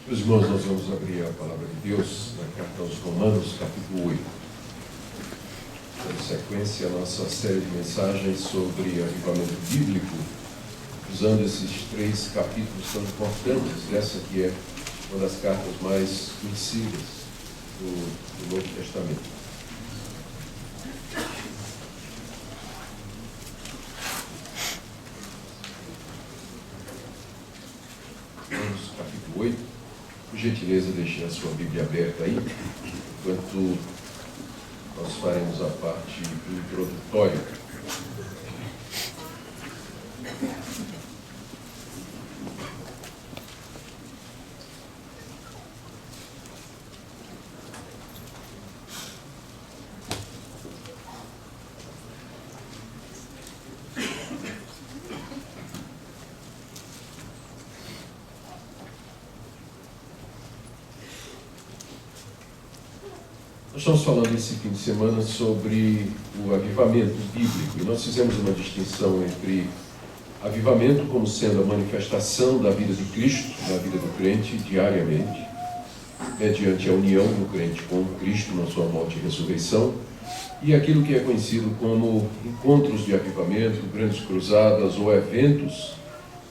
Meus irmãos, nós vamos abrir a palavra de Deus na carta aos Romanos, capítulo 8. Dando sequência a nossa série de mensagens sobre avivamento bíblico, usando esses 3 capítulos tão importantes dessa que é uma das cartas mais conhecidas do Novo Testamento. Romanos, capítulo 8. Por gentileza, deixe a sua Bíblia aberta aí, enquanto nós faremos a parte introdutória. Nós estamos falando esse fim de semana sobre o avivamento bíblico, e nós fizemos uma distinção entre avivamento como sendo a manifestação da vida de Cristo, na vida do crente diariamente, mediante a união do crente com Cristo na sua morte e ressurreição, e aquilo que é conhecido como encontros de avivamento, grandes cruzadas ou eventos,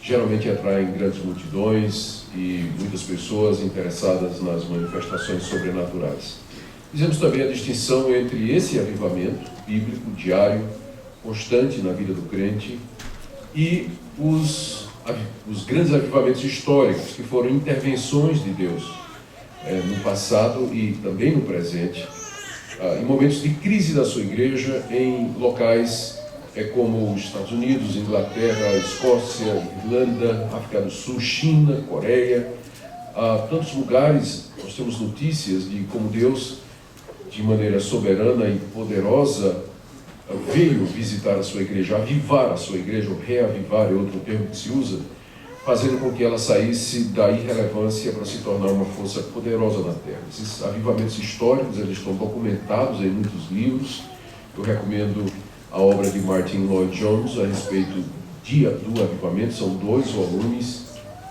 geralmente atraem grandes multidões e muitas pessoas interessadas nas manifestações sobrenaturais. Fizemos também a distinção entre esse avivamento bíblico, diário, constante na vida do crente, e os grandes avivamentos históricos, que foram intervenções de Deus no passado e também no presente, em momentos de crise da sua igreja, em locais como os Estados Unidos, Inglaterra, Escócia, Irlanda, África do Sul, China, Coreia, tantos lugares. Nós temos notícias de como Deus, de maneira soberana e poderosa, veio visitar a sua igreja, avivar a sua igreja, ou reavivar é outro termo que se usa, fazendo com que ela saísse da irrelevância para se tornar uma força poderosa na terra. Esses avivamentos históricos, eles estão documentados em muitos livros. Eu recomendo a obra de Martin Lloyd-Jones a respeito do avivamento. São 2 volumes,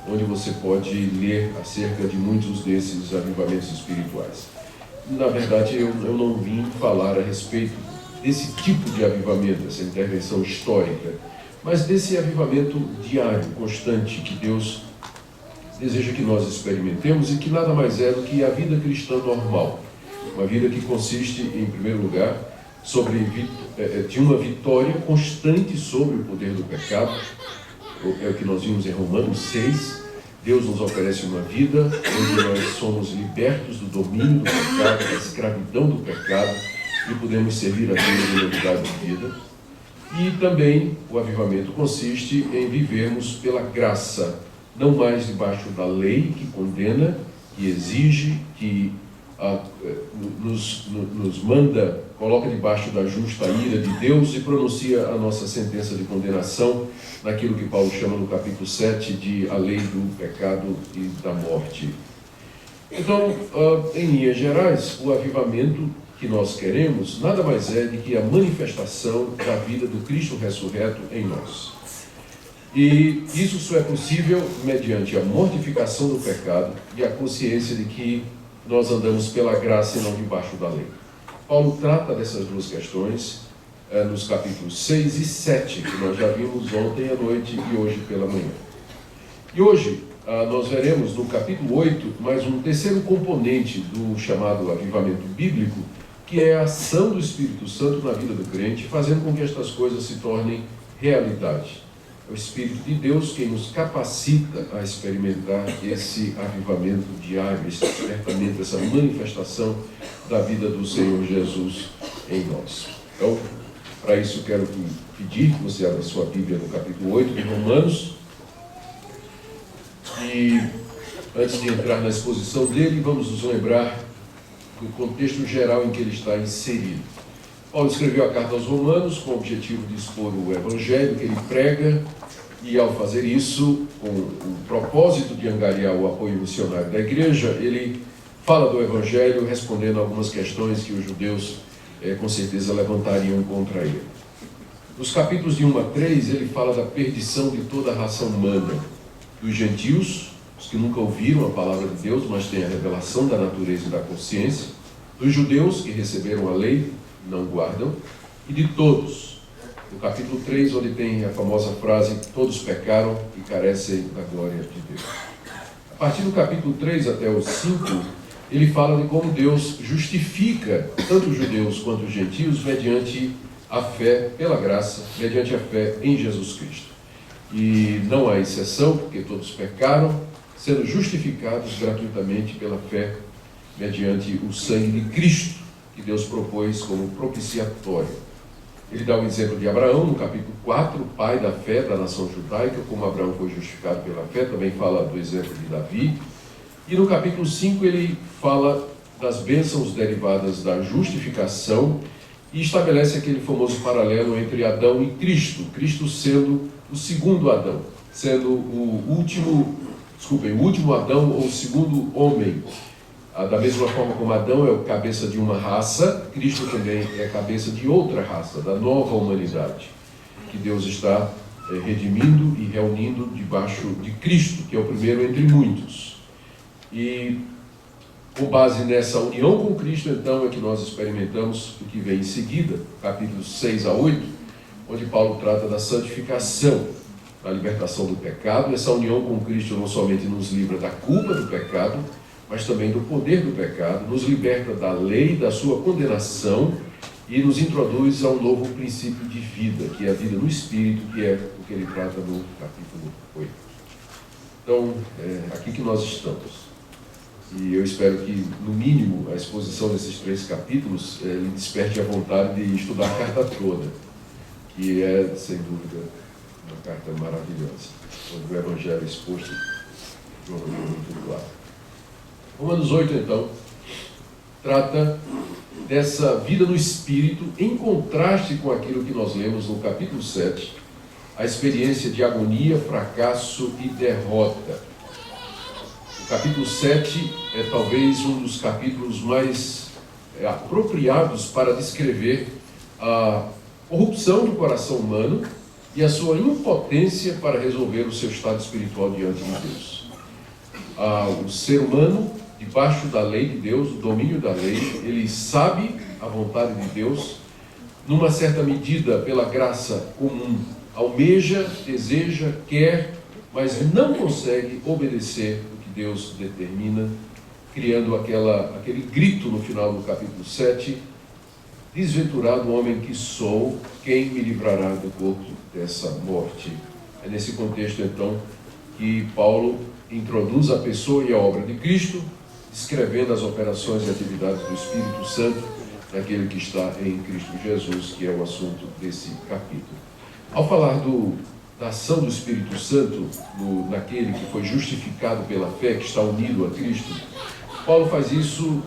onde você pode ler acerca de muitos desses avivamentos espirituais. Na verdade, eu não vim falar a respeito desse tipo de avivamento, essa intervenção histórica, mas desse avivamento diário, constante, que Deus deseja que nós experimentemos e que nada mais é do que a vida cristã normal. Uma vida que consiste, em primeiro lugar, de uma vitória constante sobre o poder do pecado. É o que nós vimos em Romanos 6. Deus nos oferece uma vida onde nós somos libertos do domínio do pecado, da escravidão do pecado, e podemos servir a Deus em novidade de vida. E também o avivamento consiste em vivermos pela graça, não mais debaixo da lei que condena, que exige, que nos manda, coloca debaixo da justa ira de Deus e pronuncia a nossa sentença de condenação, naquilo que Paulo chama no capítulo 7 de a lei do pecado e da morte. Então, em linhas gerais, o avivamento que nós queremos nada mais é do que a manifestação da vida do Cristo ressurreto em nós. E isso só é possível mediante a mortificação do pecado e a consciência de que nós andamos pela graça e não debaixo da lei. Paulo trata dessas 2 questões nos capítulos 6 e 7, que nós já vimos ontem à noite e hoje pela manhã. E hoje nós veremos no capítulo 8 mais um terceiro componente do chamado avivamento bíblico, que é a ação do Espírito Santo na vida do crente, fazendo com que estas coisas se tornem realidade. É o Espírito de Deus quem nos capacita a experimentar esse avivamento diário, esse despertamento, essa manifestação da vida do Senhor Jesus em nós. Então, para isso, quero pedir que você abra sua Bíblia no capítulo 8 de Romanos. E antes de entrar na exposição dele, vamos nos lembrar do contexto geral em que ele está inserido. Paulo escreveu a carta aos Romanos com o objetivo de expor o Evangelho que ele prega, e ao fazer isso, com o propósito de angariar o apoio missionário da igreja, ele fala do Evangelho respondendo algumas questões que os judeus com certeza levantariam contra ele. Nos capítulos de 1 a 3, ele fala da perdição de toda a raça humana, dos gentios os que nunca ouviram a palavra de Deus, mas têm a revelação da natureza e da consciência, dos judeus que receberam a lei, não guardam, e de todos. No capítulo 3, onde tem a famosa frase, todos pecaram e carecem da glória de Deus. A partir do capítulo 3 até o 5, ele fala de como Deus justifica tanto os judeus quanto os gentios mediante a fé, pela graça, mediante a fé em Jesus Cristo. E não há exceção, porque todos pecaram, sendo justificados gratuitamente pela fé, mediante o sangue de Cristo, que Deus propôs como propiciatório. Ele dá o exemplo de Abraão, no capítulo 4, pai da fé da nação judaica, como Abraão foi justificado pela fé, também fala do exemplo de Davi. E no capítulo 5 ele fala das bênçãos derivadas da justificação e estabelece aquele famoso paralelo entre Adão e Cristo, Cristo sendo o segundo Adão, sendo o último Adão ou o segundo homem. Da mesma forma como Adão é o cabeça de uma raça, Cristo também é cabeça de outra raça, da nova humanidade, que Deus está redimindo e reunindo debaixo de Cristo, que é o primeiro entre muitos. E com base nessa união com Cristo, então, é que nós experimentamos o que vem em seguida, capítulos 6 a 8, onde Paulo trata da santificação, da libertação do pecado. Essa união com Cristo não somente nos livra da culpa do pecado, mas também do poder do pecado, nos liberta da lei, da sua condenação e nos introduz a um novo princípio de vida, que é a vida no Espírito, que é o que ele trata no capítulo 8. Então, é aqui que nós estamos. E eu espero que, no mínimo, a exposição desses 3 capítulos lhe desperte a vontade de estudar a carta toda, que é, sem dúvida, uma carta maravilhosa, onde o Evangelho é exposto de uma maneira muito clara. Romanos 8, então, trata dessa vida no Espírito, em contraste com aquilo que nós lemos no capítulo 7, a experiência de agonia, fracasso e derrota. O capítulo 7 é talvez um dos capítulos mais apropriados para descrever a corrupção do coração humano e a sua impotência para resolver o seu estado espiritual diante de Deus. O ser humano, debaixo da lei de Deus, o domínio da lei, ele sabe a vontade de Deus, numa certa medida, pela graça comum, almeja, deseja, quer, mas não consegue obedecer o que Deus determina, criando aquele grito no final do capítulo 7, desventurado homem que sou, quem me livrará do corpo dessa morte? É nesse contexto, então, que Paulo introduz a pessoa e a obra de Cristo, descrevendo as operações e atividades do Espírito Santo, daquele que está em Cristo Jesus, que é o assunto desse capítulo. Ao falar da ação do Espírito Santo, naquele que foi justificado pela fé, que está unido a Cristo, Paulo faz isso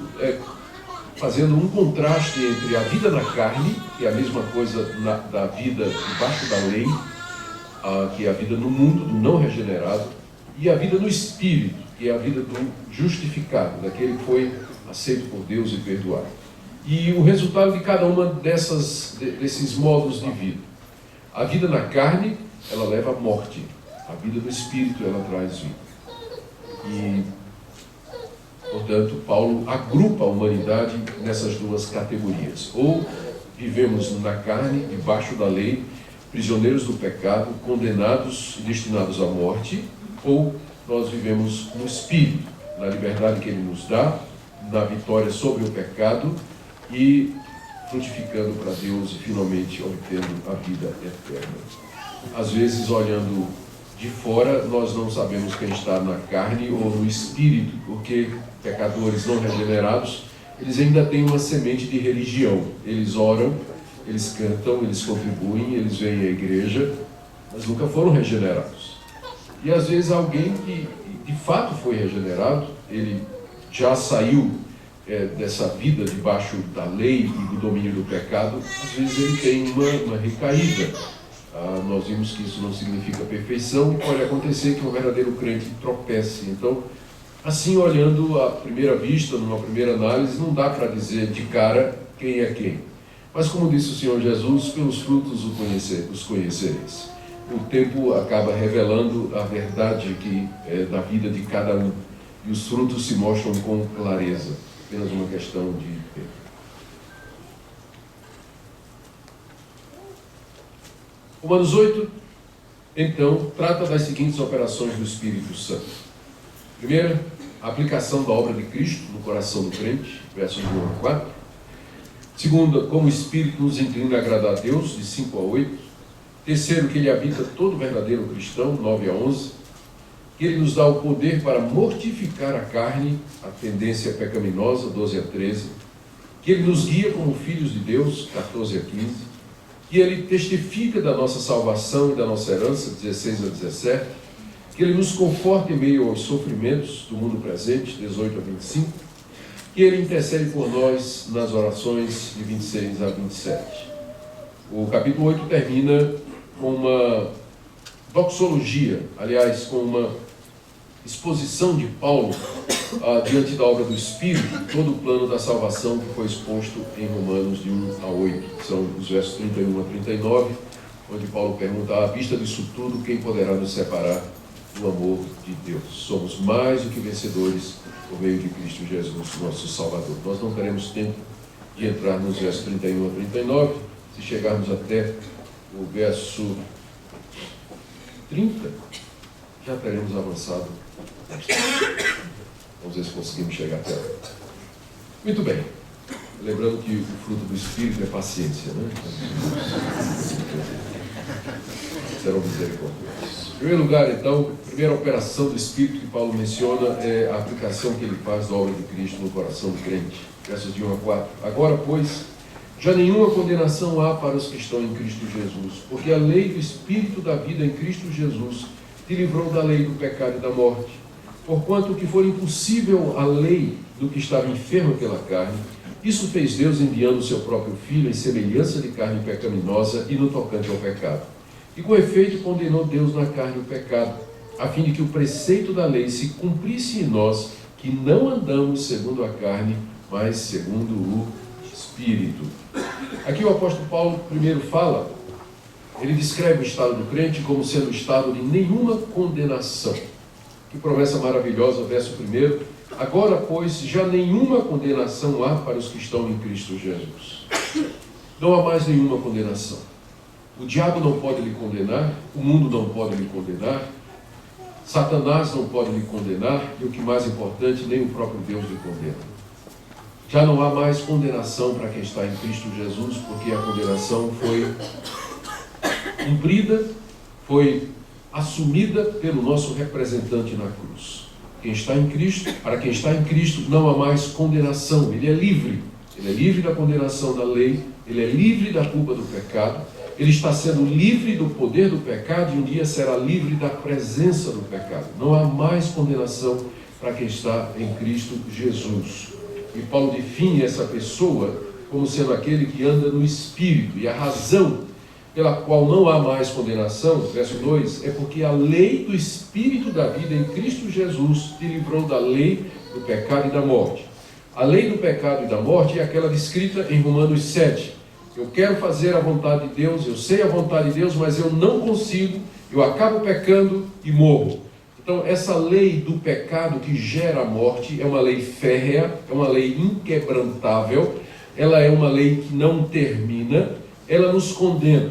fazendo um contraste entre a vida na carne, que é a mesma coisa da vida debaixo da lei, que é a vida no mundo, do não regenerado, e a vida no Espírito, que é a vida do justificado, daquele que foi aceito por Deus e perdoado. E o resultado de cada uma desses modos de vida. A vida na carne, ela leva à morte. A vida no Espírito, ela traz vida. E, portanto, Paulo agrupa a humanidade nessas duas categorias. Ou vivemos na carne, debaixo da lei, prisioneiros do pecado, condenados e destinados à morte, ou nós vivemos no Espírito, na liberdade que Ele nos dá, na vitória sobre o pecado e frutificando para Deus e finalmente obtendo a vida eterna. Às vezes, olhando de fora, nós não sabemos quem está na carne ou no Espírito, porque pecadores não regenerados, eles ainda têm uma semente de religião. Eles oram, eles cantam, eles contribuem, eles vêm à igreja, mas nunca foram regenerados. E às vezes alguém que de fato foi regenerado, ele já saiu dessa vida debaixo da lei e do domínio do pecado, às vezes ele tem uma recaída. Nós vimos que isso não significa perfeição e pode acontecer que um verdadeiro crente tropece. Então, assim, olhando à primeira vista, numa primeira análise, não dá para dizer de cara quem é quem. Mas como disse o Senhor Jesus, pelos frutos os conhecereis. o tempo acaba revelando a verdade que é da vida de cada um. E os frutos se mostram com clareza. Apenas uma questão de tempo. Romanos 8, então, trata das seguintes operações do Espírito Santo. Primeira, a aplicação da obra de Cristo no coração do crente, versos 1 a 4. Segunda, como o Espírito nos inclina a agradar a Deus, de 5 a 8. Terceiro, que Ele habita todo verdadeiro cristão, 9 a 11. Que Ele nos dá o poder para mortificar a carne, a tendência pecaminosa, 12 a 13. Que Ele nos guia como filhos de Deus, 14 a 15. Que Ele testifica da nossa salvação e da nossa herança, 16 a 17. Que Ele nos conforta em meio aos sofrimentos do mundo presente, 18 a 25. Que Ele intercede por nós nas orações, de 26 a 27. O capítulo 8 termina com uma doxologia, aliás, com uma exposição de Paulo diante da obra do Espírito, todo o plano da salvação que foi exposto em Romanos de 1 a 8. São os versos 31 a 39, onde Paulo pergunta: à vista disso tudo, quem poderá nos separar do amor de Deus? Somos mais do que vencedores por meio de Cristo Jesus, nosso Salvador. Nós não teremos tempo de entrar nos versos 31 a 39. Se chegarmos até o verso 30, já teremos avançado. Vamos ver se conseguimos chegar até lá. Muito bem. Lembrando que o fruto do Espírito é paciência, né? Serão misericordiosos. Em primeiro lugar, então, a primeira operação do Espírito que Paulo menciona é a aplicação que ele faz da obra de Cristo no coração do crente. Versos de 1 a 4. Agora, pois, já nenhuma condenação há para os que estão em Cristo Jesus, porque a lei do Espírito da vida em Cristo Jesus te livrou da lei do pecado e da morte. Porquanto o que for impossível à lei do que estava enferma pela carne, isso fez Deus enviando o seu próprio Filho em semelhança de carne pecaminosa e no tocante ao pecado. E com efeito condenou Deus na carne o pecado, a fim de que o preceito da lei se cumprisse em nós, que não andamos segundo a carne, mas segundo o Espírito. Aqui o apóstolo Paulo primeiro fala, ele descreve o estado do crente como sendo o estado de nenhuma condenação. Que promessa maravilhosa, verso 1. Agora, pois, já nenhuma condenação há para os que estão em Cristo Jesus. Não há mais nenhuma condenação. O diabo não pode lhe condenar, o mundo não pode lhe condenar, Satanás não pode lhe condenar, e o que mais importante, nem o próprio Deus lhe condena. Já não há mais condenação para quem está em Cristo Jesus, porque a condenação foi cumprida, foi assumida pelo nosso representante na cruz. Quem está em Cristo, para quem está em Cristo, não há mais condenação. Ele é livre da condenação da lei, ele é livre da culpa do pecado, ele está sendo livre do poder do pecado e um dia será livre da presença do pecado. Não há mais condenação para quem está em Cristo Jesus. E Paulo define essa pessoa como sendo aquele que anda no Espírito. E a razão pela qual não há mais condenação, verso 2, é porque a lei do Espírito da vida em Cristo Jesus te livrou da lei do pecado e da morte. A lei do pecado e da morte é aquela descrita em Romanos 7. Eu quero fazer a vontade de Deus, eu sei a vontade de Deus, mas eu não consigo, eu acabo pecando e morro. Então, essa lei do pecado que gera a morte é uma lei férrea, é uma lei inquebrantável, ela é uma lei que não termina, ela nos condena.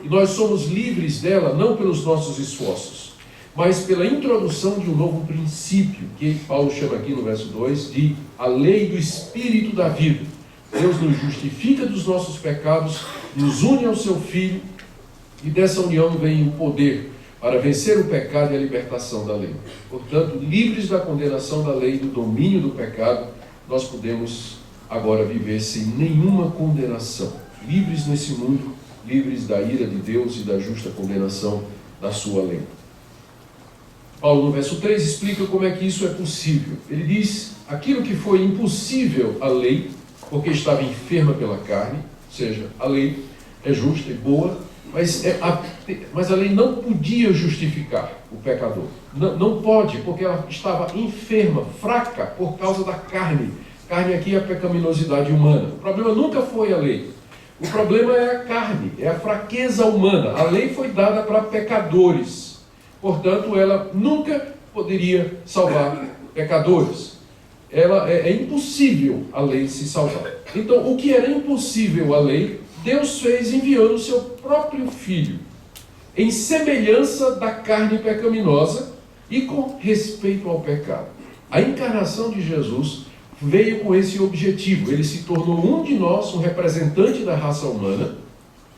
E nós somos livres dela não pelos nossos esforços, mas pela introdução de um novo princípio, que Paulo chama aqui no verso 2 de a lei do Espírito da vida. Deus nos justifica dos nossos pecados, nos une ao seu Filho, e dessa união vem o poder para vencer o pecado e a libertação da lei. Portanto, livres da condenação da lei, do domínio do pecado, nós podemos agora viver sem nenhuma condenação. Livres nesse mundo, livres da ira de Deus e da justa condenação da sua lei. Paulo, no verso 3, explica como é que isso é possível. Ele diz, aquilo que foi impossível à lei, porque estava enferma pela carne, ou seja, a lei é justa e boa, mas a lei não podia justificar o pecador. Não pode, porque ela estava enferma, fraca, por causa da carne. Carne aqui é a pecaminosidade humana. O problema nunca foi a lei. O problema é a carne, é a fraqueza humana. A lei foi dada para pecadores. Portanto, ela nunca poderia salvar pecadores. É impossível a lei se salvar. Então, o que era impossível à lei, Deus fez enviando o seu próprio Filho, em semelhança da carne pecaminosa e com respeito ao pecado. A encarnação de Jesus veio com esse objetivo. Ele se tornou um de nós, um representante da raça humana,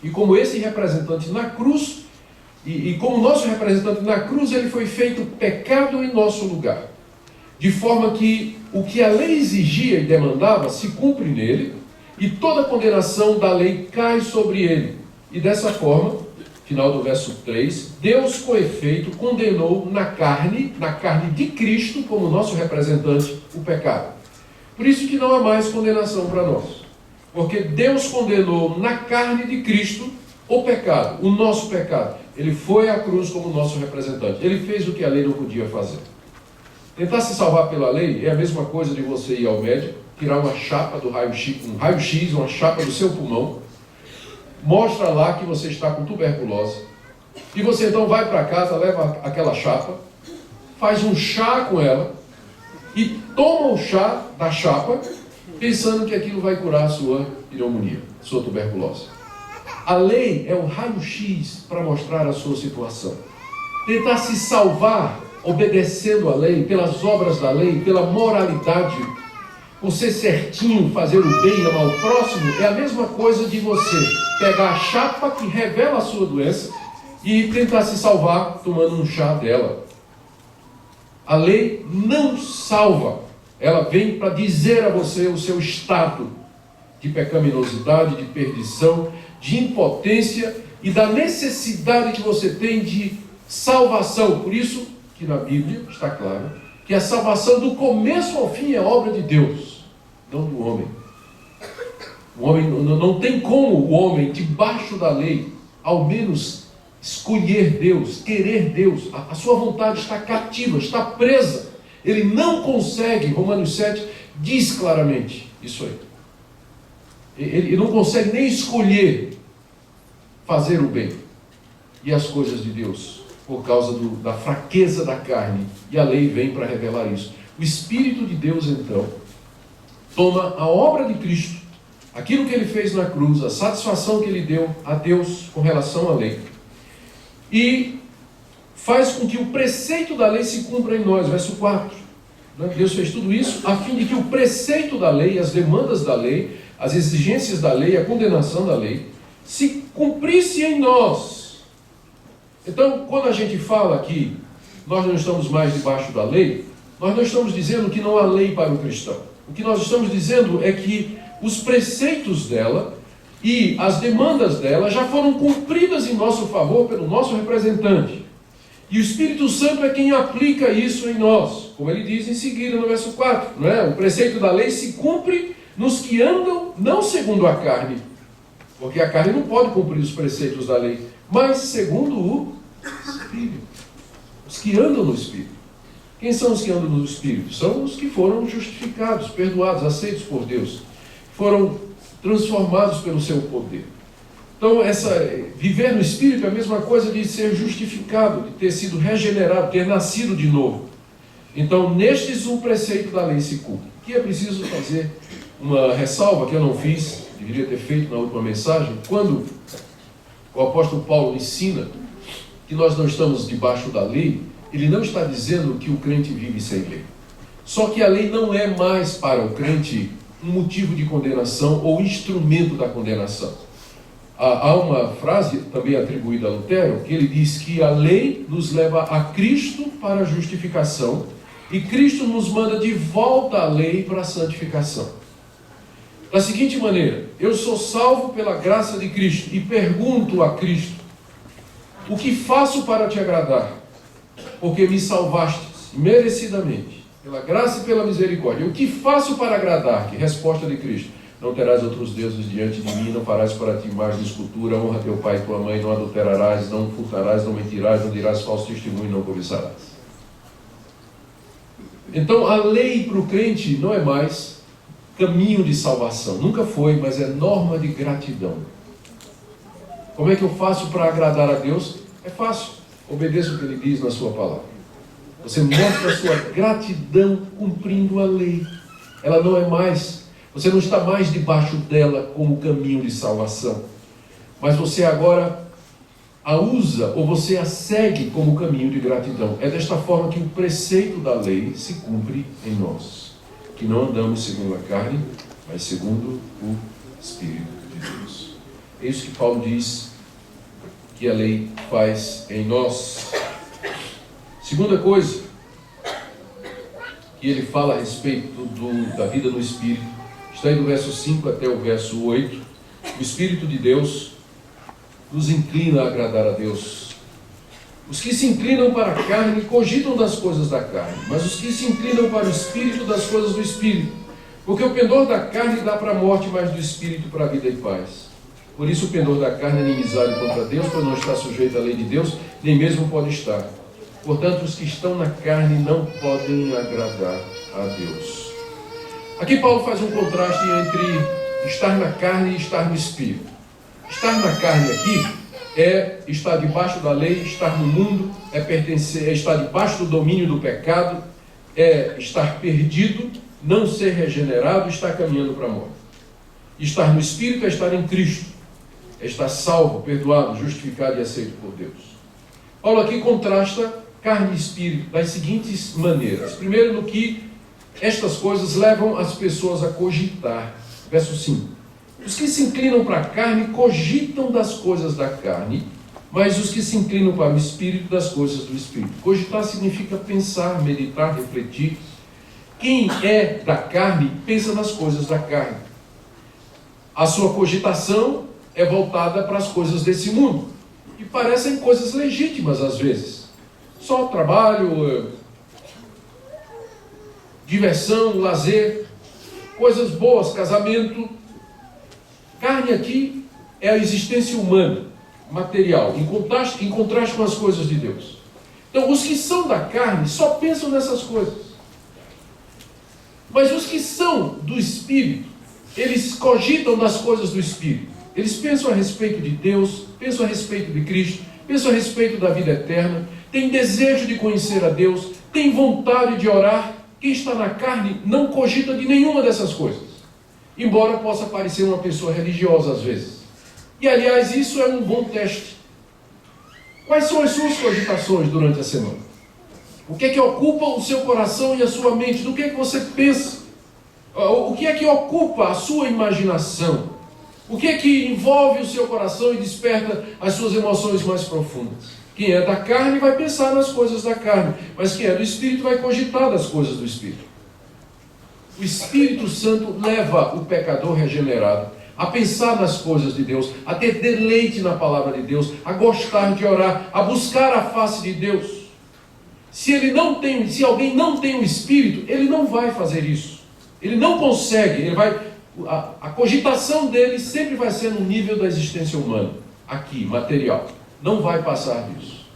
e como esse representante na cruz, e como nosso representante na cruz, ele foi feito pecado em nosso lugar. De forma que o que a lei exigia e demandava se cumpre nele, e toda a condenação da lei cai sobre ele. E dessa forma, final do verso 3, Deus, com efeito, condenou na carne de Cristo, como nosso representante, o pecado. Por isso que não há mais condenação para nós. Porque Deus condenou na carne de Cristo o pecado, o nosso pecado. Ele foi à cruz como nosso representante. Ele fez o que a lei não podia fazer. Tentar se salvar pela lei é a mesma coisa de você ir ao médico, tirar uma chapa do raio-x, uma chapa do seu pulmão, mostra lá que você está com tuberculose, e você então vai para casa, leva aquela chapa, faz um chá com ela, e toma o chá da chapa, pensando que aquilo vai curar a sua pneumonia, sua tuberculose. A lei é o raio-x para mostrar a sua situação. Tentar se salvar obedecendo a lei, pelas obras da lei, pela moralidade, por ser certinho, fazer o bem e amar o próximo, é a mesma coisa de você pegar a chapa que revela a sua doença e tentar se salvar tomando um chá dela. A lei não salva. Ela vem para dizer a você o seu estado de pecaminosidade, de perdição, de impotência e da necessidade que você tem de salvação. Por isso que na Bíblia está claro que a salvação do começo ao fim é obra de Deus, não do homem. O homem não tem como o homem, debaixo da lei, ao menos escolher Deus, querer Deus. A sua vontade está cativa, está presa. Ele não consegue, Romanos 7 diz claramente isso aí. Ele não consegue nem escolher fazer o bem e as coisas de Deus, por causa da fraqueza da carne. E a lei vem para revelar isso. O Espírito de Deus, então, toma a obra de Cristo, aquilo que ele fez na cruz, a satisfação que ele deu a Deus com relação à lei, e faz com que o preceito da lei se cumpra em nós. Verso 4. Deus fez tudo isso a fim de que o preceito da lei, as demandas da lei, as exigências da lei, a condenação da lei, se cumprisse em nós. Então, quando a gente fala que nós não estamos mais debaixo da lei, nós não estamos dizendo que não há lei para o cristão. O que nós estamos dizendo é que os preceitos dela e as demandas dela já foram cumpridas em nosso favor pelo nosso representante. E o Espírito Santo é quem aplica isso em nós. Como ele diz em seguida no verso 4, não é? O preceito da lei se cumpre nos que andam não segundo a carne, porque a carne não pode cumprir os preceitos da lei, mas segundo o Espírito. Os que andam no Espírito. Quem são os que andam no Espírito? São os que foram justificados, perdoados, aceitos por Deus. Foram transformados pelo seu poder. Então, viver no Espírito é a mesma coisa de ser justificado, de ter sido regenerado, ter nascido de novo. Então, nestes o preceito da lei se cumpre. Aqui é preciso fazer uma ressalva que eu não fiz, deveria ter feito na última mensagem, quando o apóstolo Paulo ensina que nós não estamos debaixo da lei, ele não está dizendo que o crente vive sem lei. Só que a lei não é mais para o crente um motivo de condenação ou instrumento da condenação. Há uma frase também atribuída a Lutero, que ele diz que a lei nos leva a Cristo para a justificação e Cristo nos manda de volta à lei para a santificação. Da seguinte maneira, eu sou salvo pela graça de Cristo e pergunto a Cristo: o que faço para te agradar? Porque me salvastes merecidamente, pela graça e pela misericórdia. O que faço para agradar-te? Resposta de Cristo: não terás outros deuses diante de mim, não farás para ti imagem de escultura, honra teu pai e tua mãe, não adulterarás, não furtarás, não mentirás, não dirás falso testemunho, não cobiçarás. Então a lei para o crente não é mais caminho de salvação. Nunca foi, mas é norma de gratidão. Como é que eu faço para agradar a Deus? É fácil. Obedeça o que Ele diz na sua palavra. Você mostra a sua gratidão cumprindo a lei. Ela não é mais. Você não está mais debaixo dela como caminho de salvação. Mas você agora a usa ou você a segue como caminho de gratidão. É desta forma que o preceito da lei se cumpre em nós. Que não andamos segundo a carne, mas segundo o Espírito de Deus. É isso que Paulo diz que a lei faz em nós. Segunda coisa que ele fala a respeito da vida no Espírito, está aí do verso 5 até o verso 8. O Espírito de Deus nos inclina a agradar a Deus. Os que se inclinam para a carne cogitam das coisas da carne, mas os que se inclinam para o Espírito, das coisas do Espírito. Porque o pendor da carne dá para a morte, mas do Espírito para a vida e paz. Por isso o pendor da carne é inimizade contra Deus, pois não está sujeito à lei de Deus, nem mesmo pode estar. Portanto, os que estão na carne não podem agradar a Deus. Aqui Paulo faz um contraste entre estar na carne e estar no Espírito. Estar na carne aqui é estar debaixo da lei, estar no mundo, é estar debaixo do domínio do pecado, é estar perdido, não ser regenerado, estar caminhando para a morte. Estar no Espírito é estar em Cristo, é estar salvo, perdoado, justificado e aceito por Deus. Paulo aqui contrasta carne e espírito das seguintes maneiras. Primeiro, no que estas coisas levam as pessoas a cogitar. Verso 5. Os que se inclinam para a carne cogitam das coisas da carne, mas os que se inclinam para o Espírito, das coisas do Espírito. Cogitar significa pensar, meditar, refletir. Quem é da carne, pensa nas coisas da carne. A sua cogitação é voltada para as coisas desse mundo, e parecem coisas legítimas às vezes. Só trabalho, diversão, lazer, coisas boas, casamento. Carne aqui é a existência humana, material, em contraste com as coisas de Deus. Então, os que são da carne só pensam nessas coisas. Mas os que são do Espírito, eles cogitam das coisas do Espírito. Eles pensam a respeito de Deus, pensam a respeito de Cristo, pensam a respeito da vida eterna, têm desejo de conhecer a Deus, têm vontade de orar. Quem está na carne não cogita de nenhuma dessas coisas, embora possa parecer uma pessoa religiosa às vezes. E aliás, isso é um bom teste. Quais são as suas cogitações durante a semana? O que é que ocupa o seu coração e a sua mente? Do que é que você pensa? O que é que ocupa a sua imaginação? O que é que envolve o seu coração e desperta as suas emoções mais profundas? Quem é da carne vai pensar nas coisas da carne, mas quem é do Espírito vai cogitar das coisas do Espírito. O Espírito Santo leva o pecador regenerado a pensar nas coisas de Deus, a ter deleite na palavra de Deus, a gostar de orar, a buscar a face de Deus. Se alguém não tem o Espírito, ele não vai fazer isso. Ele não consegue, a cogitação dele sempre vai ser no nível da existência humana, aqui, material. Não vai passar disso.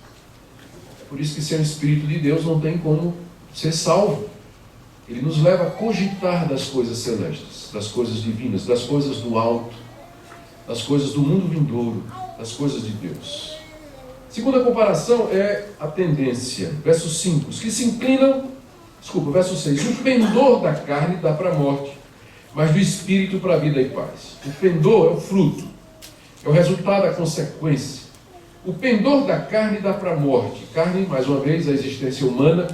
Por isso que sem o Espírito de Deus não tem como ser salvo. Ele nos leva a cogitar das coisas celestes, das coisas divinas, das coisas do alto, das coisas do mundo vindouro, das coisas de Deus. Segunda comparação é a tendência. Verso 5. Os que se inclinam, verso 6. O pendor da carne dá para a morte, mas do Espírito para a vida e paz. O pendor é o fruto, é o resultado, a consequência. O pendor da carne dá para a morte. Carne, mais uma vez, a existência humana,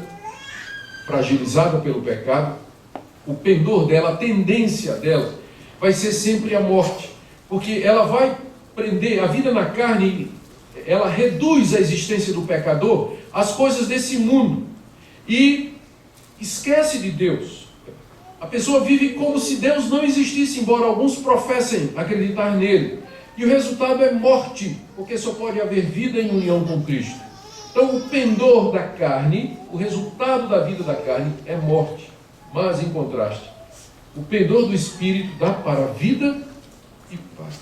fragilizada pelo pecado. O pendor dela, a tendência dela, vai ser sempre a morte. Porque ela vai prender, a vida na carne, ela reduz a existência do pecador às coisas desse mundo. E esquece de Deus. A pessoa vive como se Deus não existisse, embora alguns professem acreditar nele. E o resultado é morte, porque só pode haver vida em união com Cristo. Então, o pendor da carne, o resultado da vida da carne é morte. Mas, em contraste, o pendor do Espírito dá para a vida e paz.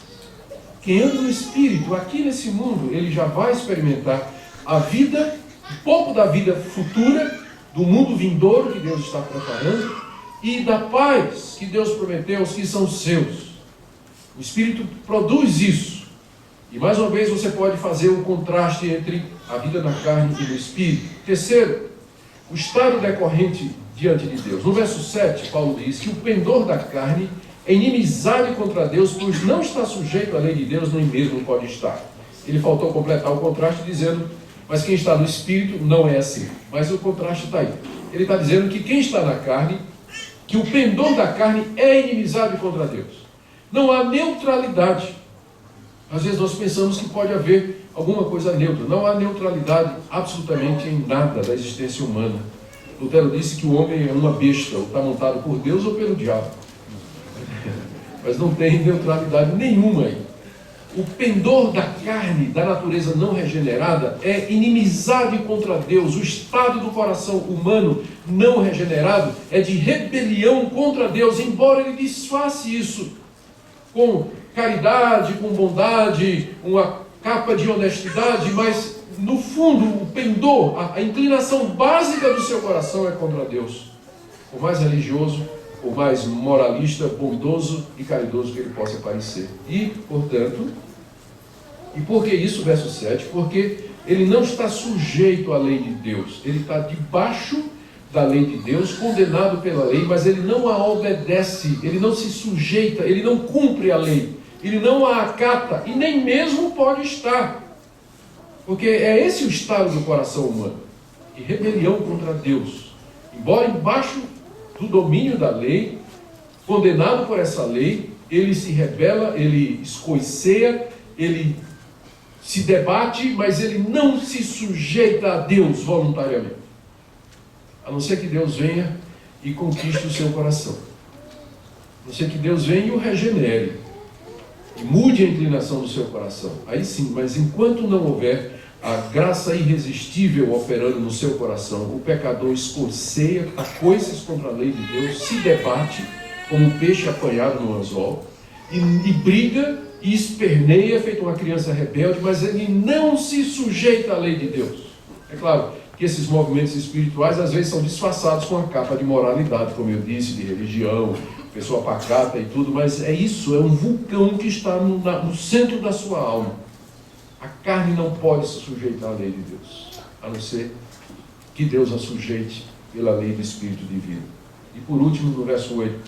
Quem anda no Espírito, aqui nesse mundo, ele já vai experimentar a vida, um pouco da vida futura, do mundo vindouro que Deus está preparando, e da paz que Deus prometeu aos que são seus. O Espírito produz isso. E mais uma vez você pode fazer um contraste entre a vida na carne e no Espírito. Terceiro, o estado decorrente diante de Deus. No verso 7, Paulo diz que o pendor da carne é inimizade contra Deus, pois não está sujeito à lei de Deus, nem mesmo pode estar. Ele faltou completar o contraste dizendo, mas quem está no Espírito não é assim. Mas o contraste está aí. Ele está dizendo que quem está na carne, que o pendor da carne é inimizade contra Deus. Não há neutralidade. Às vezes nós pensamos que pode haver alguma coisa neutra. Não há neutralidade absolutamente em nada da existência humana. Lutero disse que o homem é uma besta, ou está montado por Deus ou pelo diabo. Mas não tem neutralidade nenhuma aí. O pendor da carne, da natureza não regenerada, é inimizade contra Deus. O estado do coração humano não regenerado é de rebelião contra Deus, embora ele disfarce isso com caridade, com bondade, uma capa de honestidade, mas no fundo, o pendor, a inclinação básica do seu coração é contra Deus. Por mais religioso, por mais moralista, bondoso e caridoso que ele possa parecer. E, portanto, e por que isso, verso 7? Porque ele não está sujeito à lei de Deus. Ele está debaixo da lei de Deus, condenado pela lei, mas ele não a obedece, ele não se sujeita, ele não cumpre a lei, ele não a acata e nem mesmo pode estar. Porque é esse o estado do coração humano, de rebelião contra Deus. Embora embaixo do domínio da lei, condenado por essa lei, ele se rebela, ele escoiceia, ele se debate, mas ele não se sujeita a Deus voluntariamente. A não ser que Deus venha e conquiste o seu coração. A não ser que Deus venha e o regenere. E mude a inclinação do seu coração. Aí sim, mas enquanto não houver a graça irresistível operando no seu coração, o pecador escorceia, a coisas contra a lei de Deus, se debate como um peixe apanhado no anzol, e briga e esperneia, feito uma criança rebelde, mas ele não se sujeita à lei de Deus. É claro que esses movimentos espirituais às vezes são disfarçados com a capa de moralidade, como eu disse, de religião, pessoa pacata e tudo, mas é isso, é um vulcão que está no centro da sua alma. A carne não pode se sujeitar à lei de Deus, a não ser que Deus a sujeite pela lei do Espírito Divino. E por último, no verso 8,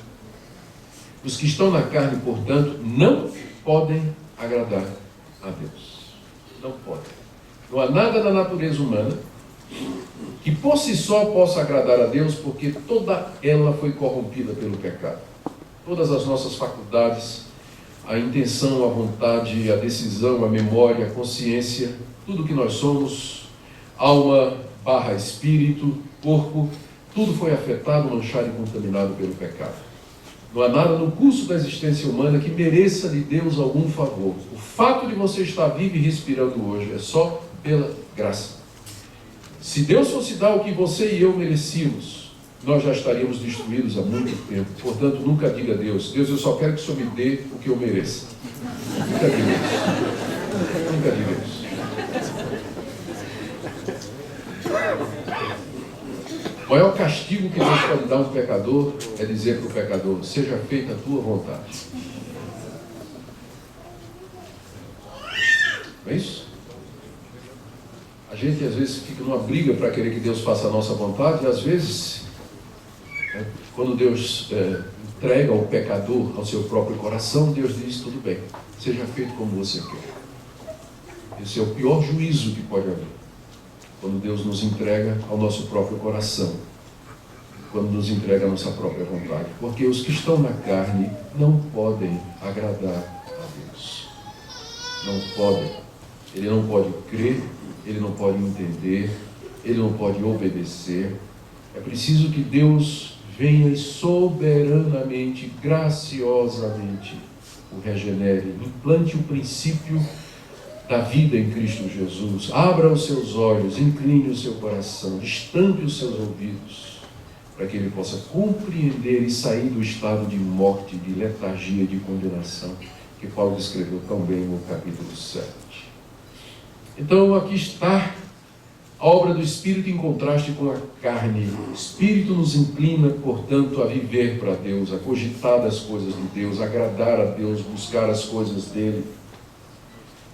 os que estão na carne, portanto, não podem agradar a Deus. Não podem. Não há nada na natureza humana que por si só possa agradar a Deus, porque toda ela foi corrompida pelo pecado. Todas as nossas faculdades, a intenção, a vontade, a decisão, a memória, a consciência, tudo que nós somos, alma barra espírito, corpo, tudo foi afetado, manchado e contaminado pelo pecado. Não há nada no curso da existência humana que mereça de Deus algum favor. O fato de você estar vivo e respirando hoje é só pela graça. Se Deus fosse dar o que você e eu merecíamos, nós já estaríamos destruídos há muito tempo. Portanto, nunca diga a Deus, Deus, eu só quero que o Senhor me dê o que eu mereça. Nunca diga isso. Nunca diga isso. O maior castigo que Deus pode dar a um pecador é dizer para o pecador, seja feita a tua vontade. Não é isso? A gente às vezes fica numa briga para querer que Deus faça a nossa vontade, e às vezes, quando Deus entrega o pecador ao seu próprio coração, Deus diz, tudo bem, seja feito como você quer. Esse é o pior juízo que pode haver. Quando Deus nos entrega ao nosso próprio coração, quando nos entrega a nossa própria vontade. Porque os que estão na carne não podem agradar a Deus. Não podem. Ele não pode crer, ele não pode entender, ele não pode obedecer. É preciso que Deus venha e soberanamente, graciosamente o regenere, implante o princípio da vida em Cristo Jesus, abra os seus olhos, incline o seu coração, estampe os seus ouvidos, para que ele possa compreender e sair do estado de morte, de letargia, de condenação, que Paulo descreveu tão bem no capítulo 7. Então aqui está A obra do Espírito em contraste com a carne. O Espírito nos inclina, portanto, a viver para Deus, a cogitar das coisas de Deus, agradar a Deus, buscar as coisas dele.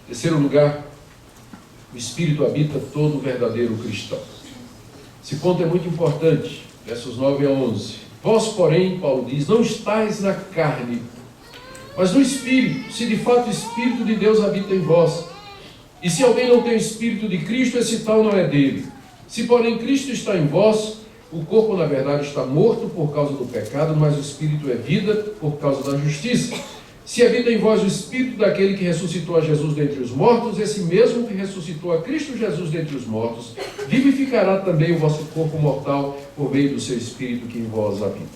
Em terceiro lugar, o Espírito habita todo verdadeiro cristão. Esse ponto é muito importante, versos 9 a 11. Vós, porém, Paulo diz, não estáis na carne, mas no Espírito, se de fato o Espírito de Deus habita em vós. E se alguém não tem o Espírito de Cristo, esse tal não é dele. Se, porém, Cristo está em vós, o corpo, na verdade, está morto por causa do pecado, mas o Espírito é vida por causa da justiça. Se habita em vós o Espírito daquele que ressuscitou a Jesus dentre os mortos, esse mesmo que ressuscitou a Cristo Jesus dentre os mortos, vivificará também o vosso corpo mortal por meio do seu Espírito que em vós habita.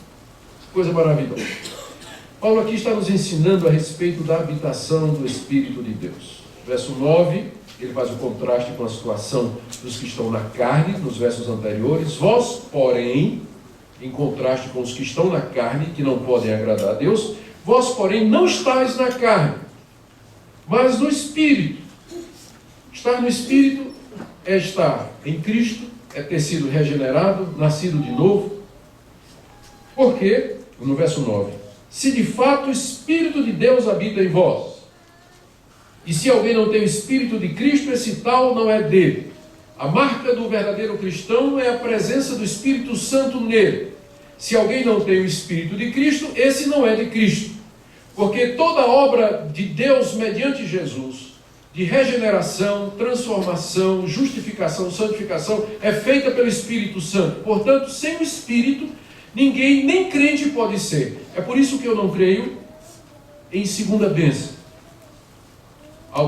Coisa maravilhosa. Paulo aqui está nos ensinando a respeito da habitação do Espírito de Deus. Verso 9, ele faz o contraste com a situação dos que estão na carne, nos versos anteriores. Vós, porém, em contraste com os que estão na carne, que não podem agradar a Deus, vós, porém, não estáis na carne, mas no Espírito. Estar no Espírito é estar em Cristo, é ter sido regenerado, nascido de novo. Por quê? No verso 9. Se de fato o Espírito de Deus habita em vós, e se alguém não tem o Espírito de Cristo, esse tal não é dele. A marca do verdadeiro cristão é a presença do Espírito Santo nele. Se alguém não tem o Espírito de Cristo, esse não é de Cristo. Porque toda obra de Deus mediante Jesus, de regeneração, transformação, justificação, santificação, é feita pelo Espírito Santo. Portanto, sem o Espírito, ninguém, nem crente pode ser. É por isso que eu não creio em segunda bênção.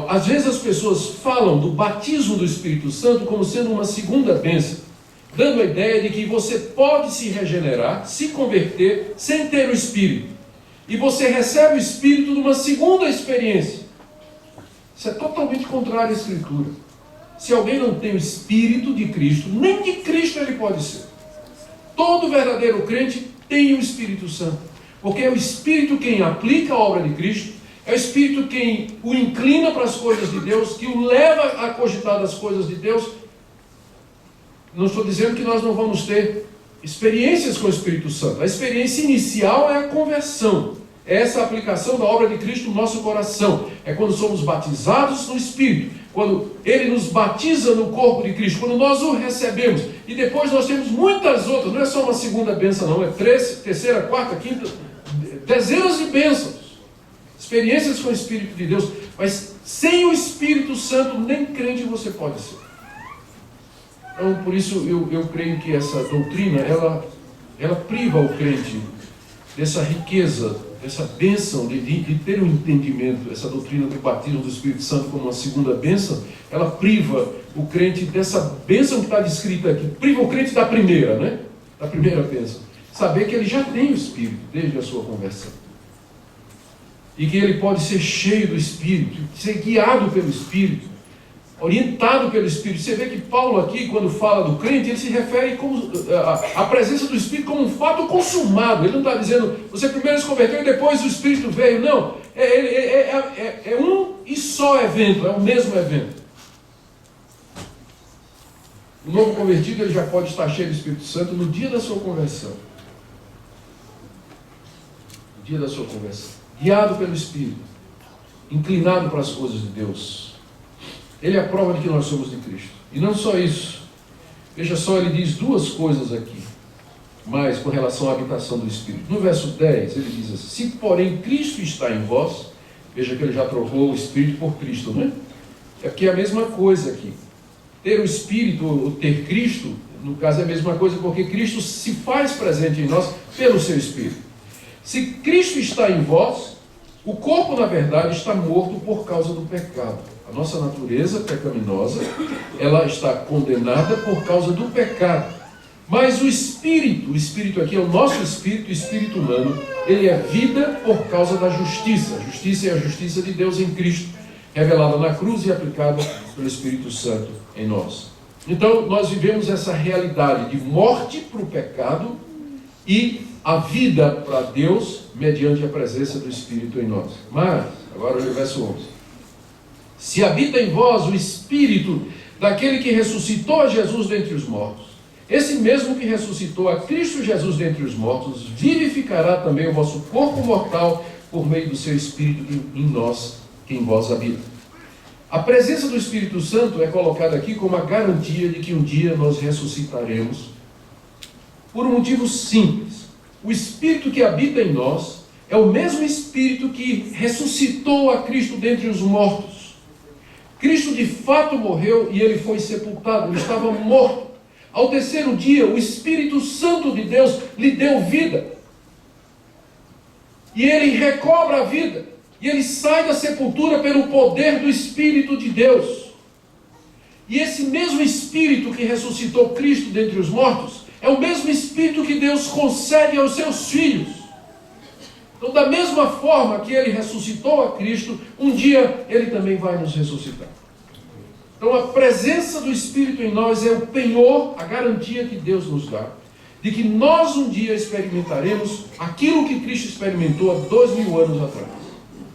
Às vezes as pessoas falam do batismo do Espírito Santo como sendo uma segunda bênção, dando a ideia de que você pode se regenerar, se converter, sem ter o Espírito. E você recebe o Espírito numa segunda experiência. Isso é totalmente contrário à Escritura. Se alguém não tem o Espírito de Cristo, nem de Cristo ele pode ser. Todo verdadeiro crente tem o Espírito Santo, porque é o Espírito quem aplica a obra de Cristo, é o Espírito quem o inclina para as coisas de Deus, que o leva a cogitar das coisas de Deus. Não estou dizendo que nós não vamos ter experiências com o Espírito Santo. A experiência inicial é a conversão. É essa aplicação da obra de Cristo no nosso coração. É quando somos batizados no Espírito. Quando Ele nos batiza no corpo de Cristo. Quando nós o recebemos. E depois nós temos muitas outras. Não é só uma segunda bênção, não. É terceira, quarta, quinta. Dezenas de bênçãos. Experiências com o Espírito de Deus. Mas sem o Espírito Santo, nem crente você pode ser. Então, por isso, eu creio que essa doutrina, ela priva o crente dessa riqueza, dessa bênção de ter um entendimento. Essa doutrina do batismo do Espírito Santo como uma segunda bênção, ela priva o crente dessa bênção que está descrita aqui. Priva o crente da primeira, né? Da primeira bênção. Saber que ele já tem o Espírito desde a sua conversão. E que ele pode ser cheio do Espírito, ser guiado pelo Espírito, orientado pelo Espírito. Você vê que Paulo aqui, quando fala do crente, ele se refere à presença do Espírito como um fato consumado. Ele não está dizendo, você primeiro se converteu e depois o Espírito veio. Não, é um e só evento, é o mesmo evento. O novo convertido, ele já pode estar cheio do Espírito Santo no dia da sua conversão. No dia da sua conversão. Guiado pelo Espírito, inclinado para as coisas de Deus. Ele é a prova de que nós somos de Cristo. E não só isso. Veja só, ele diz duas coisas aqui, mais com relação à habitação do Espírito. No verso 10, ele diz assim, se porém Cristo está em vós, veja que ele já trocou o Espírito por Cristo, né? É porque é a mesma coisa aqui. Ter o Espírito, ou ter Cristo, no caso é a mesma coisa, porque Cristo se faz presente em nós pelo seu Espírito. Se Cristo está em vós, o corpo, na verdade, está morto por causa do pecado. A nossa natureza pecaminosa, ela está condenada por causa do pecado. Mas o Espírito aqui é o nosso Espírito, o Espírito humano, ele é vida por causa da justiça. A justiça é a justiça de Deus em Cristo, revelada na cruz e aplicada pelo Espírito Santo em nós. Então, nós vivemos essa realidade de morte para o pecado e a vida para Deus mediante a presença do Espírito em nós. Mas, agora o verso 11. Se habita em vós o Espírito daquele que ressuscitou a Jesus dentre os mortos, esse mesmo que ressuscitou a Cristo Jesus dentre os mortos, vivificará também o vosso corpo mortal por meio do seu Espírito em nós, que em vós habita. A presença do Espírito Santo é colocada aqui como a garantia de que um dia nós ressuscitaremos, por um motivo simples. O Espírito que habita em nós é o mesmo Espírito que ressuscitou a Cristo dentre os mortos. Cristo de fato morreu e ele foi sepultado, ele estava morto. Ao terceiro dia, o Espírito Santo de Deus lhe deu vida. E ele recobra a vida. E ele sai da sepultura pelo poder do Espírito de Deus. E esse mesmo Espírito que ressuscitou Cristo dentre os mortos é o mesmo Espírito que Deus concede aos seus filhos. Então, da mesma forma que ele ressuscitou a Cristo, um dia ele também vai nos ressuscitar. Então, a presença do Espírito em nós é o penhor, a garantia que Deus nos dá, de que nós um dia experimentaremos aquilo que Cristo experimentou há 2000 anos atrás.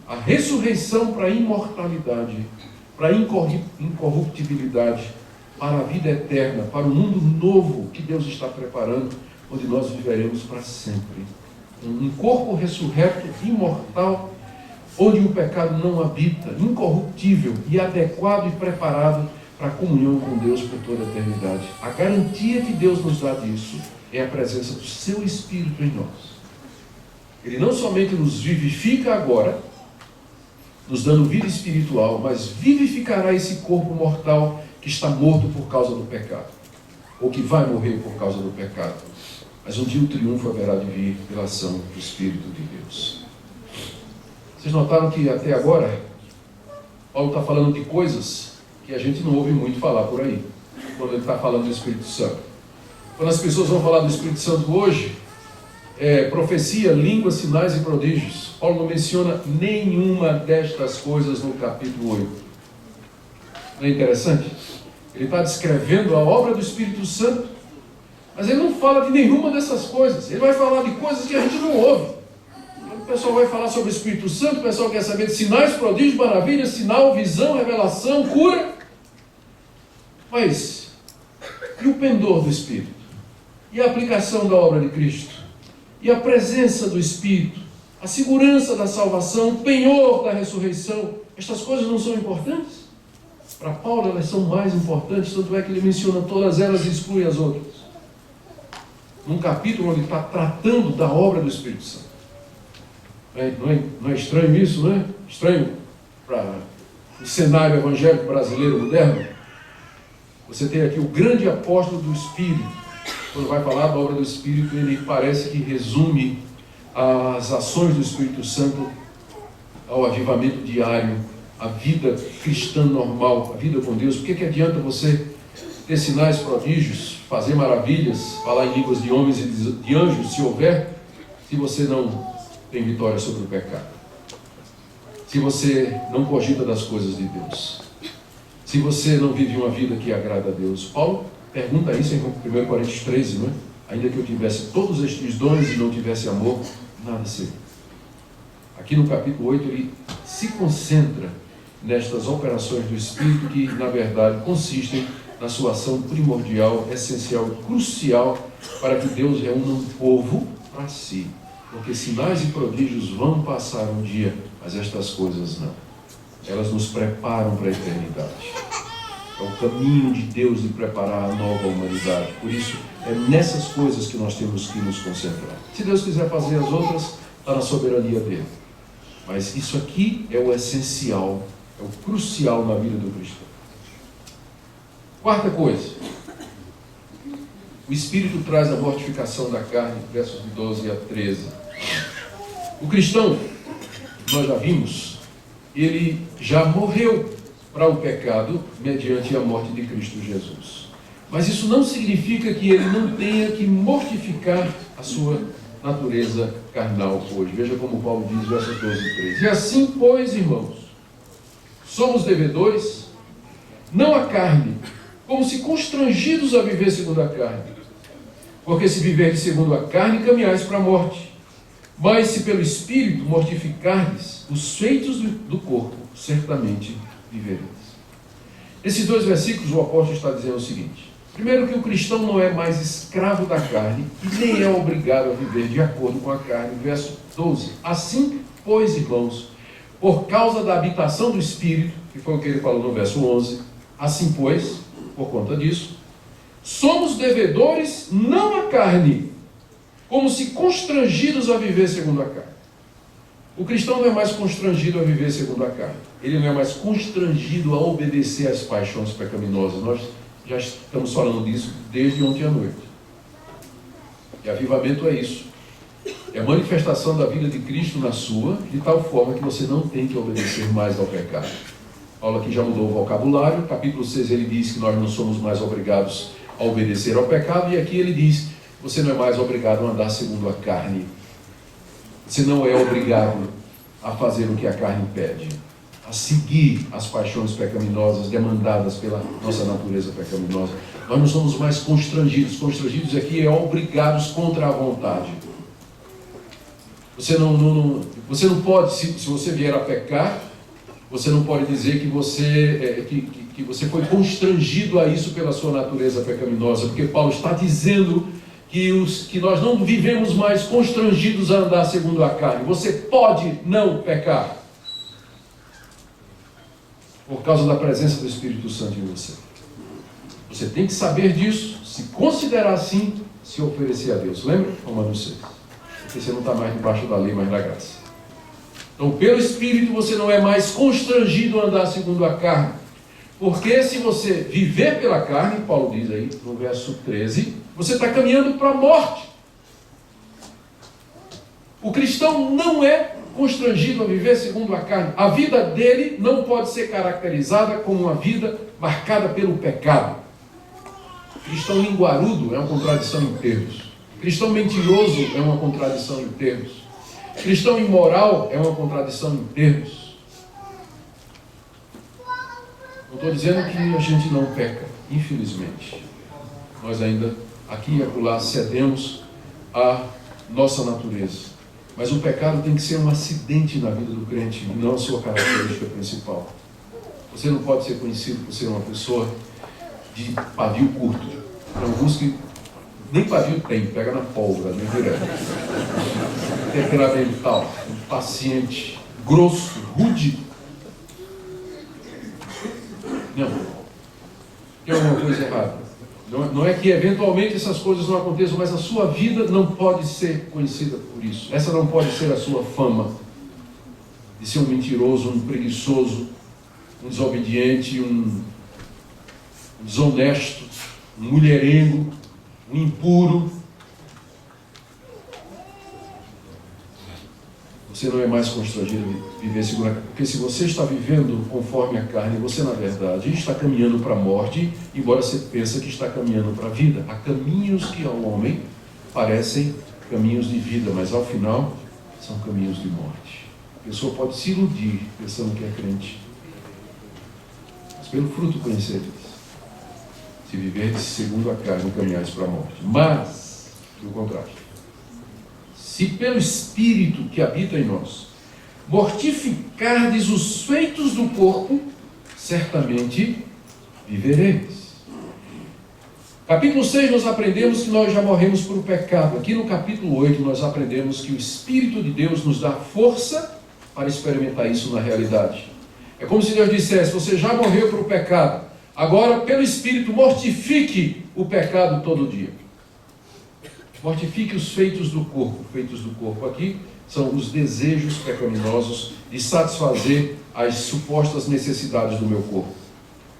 A ressurreição para a imortalidade, para a incorruptibilidade, para a vida eterna, para o mundo novo que Deus está preparando, onde nós viveremos para sempre. Um corpo ressurreto, imortal, onde o pecado não habita, incorruptível e adequado e preparado para a comunhão com Deus por toda a eternidade. A garantia que Deus nos dá disso é a presença do seu Espírito em nós. Ele não somente nos vivifica agora, nos dando vida espiritual, mas vivificará esse corpo mortal que está morto por causa do pecado, ou que vai morrer por causa do pecado. Mas um dia o triunfo haverá de vir pela ação do Espírito de Deus. Vocês notaram que até agora, Paulo está falando de coisas que a gente não ouve muito falar por aí, quando ele está falando do Espírito Santo. Quando as pessoas vão falar do Espírito Santo hoje, profecia, línguas, sinais e prodígios. Paulo não menciona nenhuma destas coisas no capítulo 8. Não é interessante? Ele está descrevendo a obra do Espírito Santo, mas ele não fala de nenhuma dessas coisas. Ele vai falar de coisas que a gente não ouve. Quando o pessoal vai falar sobre o Espírito Santo, o pessoal quer saber de sinais, prodígios, maravilhas, sinal, visão, revelação, cura. Mas, e o pendor do Espírito? E a aplicação da obra de Cristo? E a presença do Espírito? A segurança da salvação? O penhor da ressurreição? Estas coisas não são importantes? Para Paulo elas são mais importantes, tanto é que ele menciona todas elas e exclui as outras. Num capítulo onde ele está tratando da obra do Espírito Santo. Não é estranho isso, não é? Estranho para o cenário evangélico brasileiro moderno? Você tem aqui o grande apóstolo do Espírito. Quando vai falar da obra do Espírito, ele parece que resume as ações do Espírito Santo ao avivamento diário, a vida cristã normal, a vida com Deus. Por que adianta você ter sinais, prodígios, fazer maravilhas, falar em línguas de homens e de anjos, se houver, se você não tem vitória sobre o pecado? Se você não cogita das coisas de Deus? Se você não vive uma vida que agrada a Deus? Paulo pergunta isso em 1 Coríntios 13, não é? Ainda que eu tivesse todos estes dons e não tivesse amor, nada seria. Aqui no capítulo 8 ele se concentra nestas operações do Espírito que, na verdade, consistem na sua ação primordial, essencial e crucial para que Deus reúna um povo para si. Porque sinais e prodígios vão passar um dia, mas estas coisas não. Elas nos preparam para a eternidade. É o caminho de Deus de preparar a nova humanidade. Por isso, é nessas coisas que nós temos que nos concentrar. Se Deus quiser fazer as outras, está na soberania dele. Mas isso aqui é o essencial, é o crucial na vida do cristão. Quarta coisa. O Espírito traz a mortificação da carne, versos de 12 a 13. O cristão, nós já vimos, ele já morreu para o pecado mediante a morte de Cristo Jesus. Mas isso não significa que ele não tenha que mortificar a sua natureza carnal hoje. Veja como Paulo diz, versos 12 e 13. E assim, pois, irmãos, somos devedores, não à carne, como se constrangidos a viver segundo a carne. Porque se viverdes segundo a carne, caminhais para a morte. Mas se pelo Espírito mortificardes os feitos do corpo, certamente vivereis. Nesses dois versículos o apóstolo está dizendo o seguinte: primeiro, que o cristão não é mais escravo da carne e nem é obrigado a viver de acordo com a carne. Verso 12: assim, pois, irmãos, por causa da habitação do Espírito, que foi o que ele falou no verso 11, assim, pois, por conta disso, somos devedores não à carne, como se constrangidos a viver segundo a carne. O cristão não é mais constrangido a viver segundo a carne. Ele não é mais constrangido a obedecer às paixões pecaminosas. Nós já estamos falando disso desde ontem à noite. E avivamento é isso. É a manifestação da vida de Cristo na sua, de tal forma que você não tem que obedecer mais ao pecado. Paulo aqui já mudou o vocabulário. Capítulo 6 ele diz que nós não somos mais obrigados a obedecer ao pecado. E aqui ele diz: você não é mais obrigado a andar segundo a carne. Você não é obrigado a fazer o que a carne pede, a seguir as paixões pecaminosas demandadas pela nossa natureza pecaminosa. Nós não somos mais constrangidos. Constrangidos aqui é obrigados contra a vontade. Você não pode, se você vier a pecar, você não pode dizer que você foi constrangido a isso pela sua natureza pecaminosa, porque Paulo está dizendo que nós não vivemos mais constrangidos a andar segundo a carne. Você pode não pecar por causa da presença do Espírito Santo em você. Você tem que saber disso, se considerar assim, se oferecer a Deus. Lembra? Romanos 6. Porque você não está mais debaixo da lei, mas da graça. Então, pelo Espírito, você não é mais constrangido a andar segundo a carne. Porque se você viver pela carne, Paulo diz aí no verso 13, você está caminhando para a morte. O cristão não é constrangido a viver segundo a carne. A vida dele não pode ser caracterizada como uma vida marcada pelo pecado. Cristão linguarudo é uma contradição em termos. Cristão mentiroso é uma contradição em termos. Cristão imoral é uma contradição em termos. Não estou dizendo que a gente não peca, infelizmente. Nós ainda, aqui e acolá, cedemos à nossa natureza. Mas o pecado tem que ser um acidente na vida do crente, e não a sua característica principal. Você não pode ser conhecido por ser uma pessoa de pavio curto. Tem alguns que nem pavio tem, pega na pólvora, nem direto. Temperamental, impaciente, grosso, rude. Não. Tem alguma coisa errada. Não é que eventualmente essas coisas não aconteçam, mas a sua vida não pode ser conhecida por isso. Essa não pode ser a sua fama de ser um mentiroso, um preguiçoso, um desobediente, um desonesto, um mulherengo, um impuro. Você não é mais constrangido de viver segundo a carne. Porque se você está vivendo conforme a carne, você na verdade está caminhando para a morte, embora você pense que está caminhando para a vida. Há caminhos que ao homem parecem caminhos de vida, mas ao final são caminhos de morte. A pessoa pode se iludir pensando que é crente, mas pelo fruto conhecereis. Se viverdes segundo a carne, caminhais para a morte. Mas, pelo contrário, se pelo Espírito que habita em nós mortificardes os feitos do corpo, certamente vivereis. Capítulo 6 nós aprendemos que nós já morremos para o pecado. Aqui no capítulo 8 nós aprendemos que o Espírito de Deus nos dá força para experimentar isso na realidade. É como se Deus dissesse: você já morreu para o pecado, agora pelo Espírito mortifique o pecado todo dia. Mortifique os feitos do corpo. Feitos do corpo aqui são os desejos pecaminosos de satisfazer as supostas necessidades do meu corpo.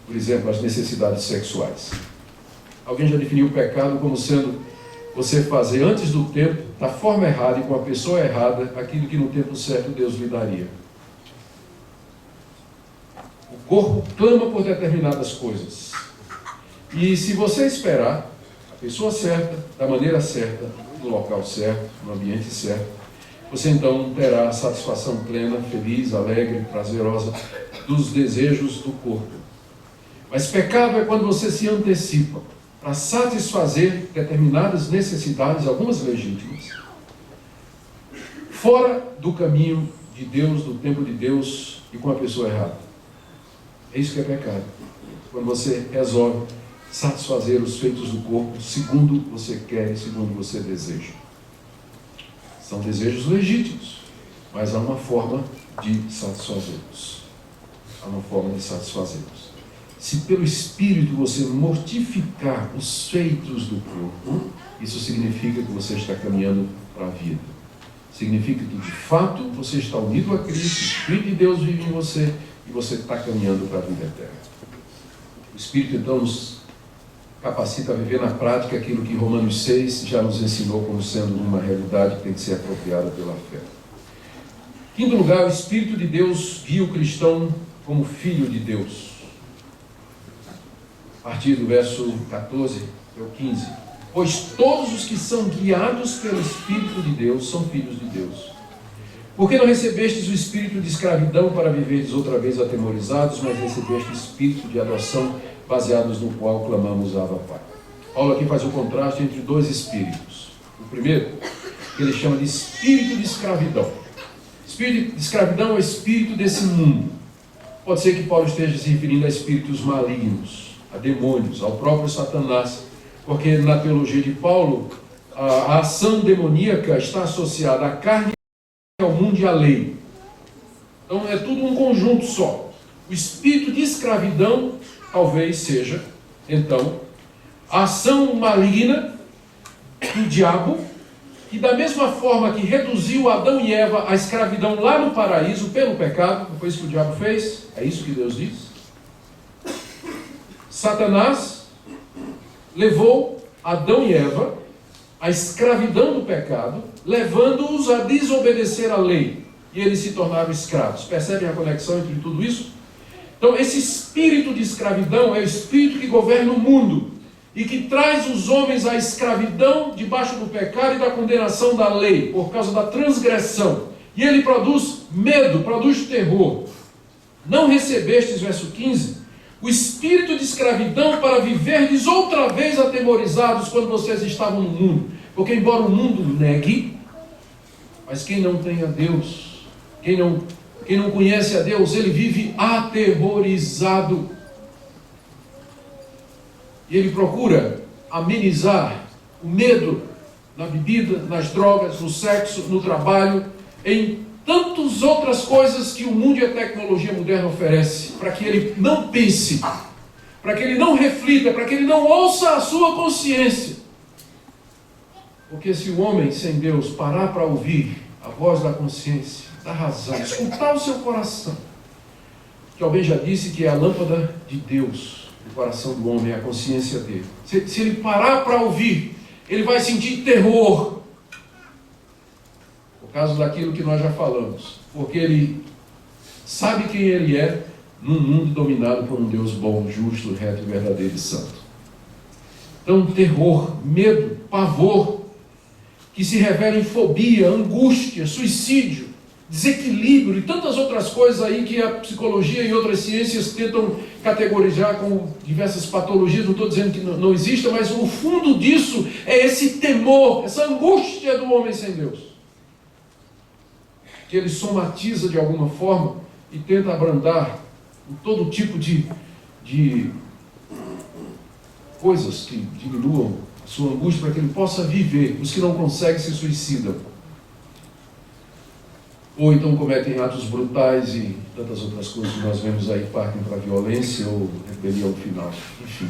Por exemplo, as necessidades sexuais. Alguém já definiu o pecado como sendo você fazer antes do tempo, da forma errada e com a pessoa errada, aquilo que no tempo certo Deus lhe daria. O corpo clama por determinadas coisas. E se você esperar a pessoa certa, da maneira certa, no local certo, no ambiente certo, você então terá a satisfação plena, feliz, alegre, prazerosa dos desejos do corpo. Mas pecado é quando você se antecipa para satisfazer determinadas necessidades, algumas legítimas, fora do caminho de Deus, do tempo de Deus e com a pessoa errada. É isso que é pecado. quando você resolve satisfazer os feitos do corpo segundo você quer e segundo você deseja. São desejos legítimos, mas há uma forma de satisfazê-los. Há uma forma de satisfazê-los. Se pelo Espírito você mortificar os feitos do corpo, isso significa que você está caminhando para a vida. Significa que, de fato, você está unido a Cristo, o Espírito de Deus vive em você e você está caminhando para a vida eterna. O Espírito, então, nos capacita a viver na prática aquilo que Romanos 6 já nos ensinou como sendo uma realidade que tem que ser apropriada pela fé. Em quinto lugar, o Espírito de Deus guia o cristão como filho de Deus. A partir do verso 14 ao 15. Pois todos os que são guiados pelo Espírito de Deus são filhos de Deus. Porque não recebestes o espírito de escravidão para viverdes outra vez atemorizados, mas recebeste o espírito de adoção, baseados no qual clamamos Abba Pai. Paulo aqui faz o contraste entre dois espíritos. O primeiro, que ele chama de espírito de escravidão. Espírito de escravidão é o espírito desse mundo. Pode ser que Paulo esteja se referindo a espíritos malignos, a demônios, ao próprio Satanás, porque na teologia de Paulo, a ação demoníaca está associada à carne, ao mundo e à lei. Então é tudo um conjunto só. O espírito de escravidão talvez seja, então, a ação maligna do diabo, que da mesma forma que reduziu Adão e Eva à escravidão lá no paraíso pelo pecado, não foi isso que o diabo fez? É isso que Deus diz? Satanás levou Adão e Eva à escravidão do pecado, levando-os a desobedecer a lei, e eles se tornaram escravos. Percebem a conexão entre tudo isso? Então, esse espírito de escravidão é o espírito que governa o mundo e que traz os homens à escravidão debaixo do pecado e da condenação da lei, por causa da transgressão. E ele produz medo, produz terror. Não recebestes, verso 15, o espírito de escravidão para viverdes outra vez atemorizados quando vocês estavam no mundo. Porque embora o mundo negue, mas quem não tem a Deus, quem não conhece a Deus, ele vive aterrorizado. E ele procura amenizar o medo na bebida, nas drogas, no sexo, no trabalho, em tantas outras coisas que o mundo e a tecnologia moderna oferece, para que ele não pense, para que ele não reflita, para que ele não ouça a sua consciência. Porque se o homem sem Deus parar para ouvir a voz da consciência, da razão, escutar o seu coração, que alguém já disse que é a lâmpada de Deus, o coração do homem, é a consciência dele. Se ele parar para ouvir, ele vai sentir terror, por causa daquilo que nós já falamos, porque ele sabe quem ele é num mundo dominado por um Deus bom, justo, reto, verdadeiro e santo. Então, terror, medo, pavor, que se revela em fobia, angústia, suicídio, desequilíbrio e tantas outras coisas aí que a psicologia e outras ciências tentam categorizar como diversas patologias. Não estou dizendo que não exista, mas o fundo disso é esse temor, essa angústia do homem sem Deus, que ele somatiza de alguma forma e tenta abrandar em todo tipo de coisas que diminuam a sua angústia para que ele possa viver. Os que não conseguem se suicidam, ou então cometem atos brutais e tantas outras coisas que nós vemos aí, partem para a violência ou rebelião final, enfim.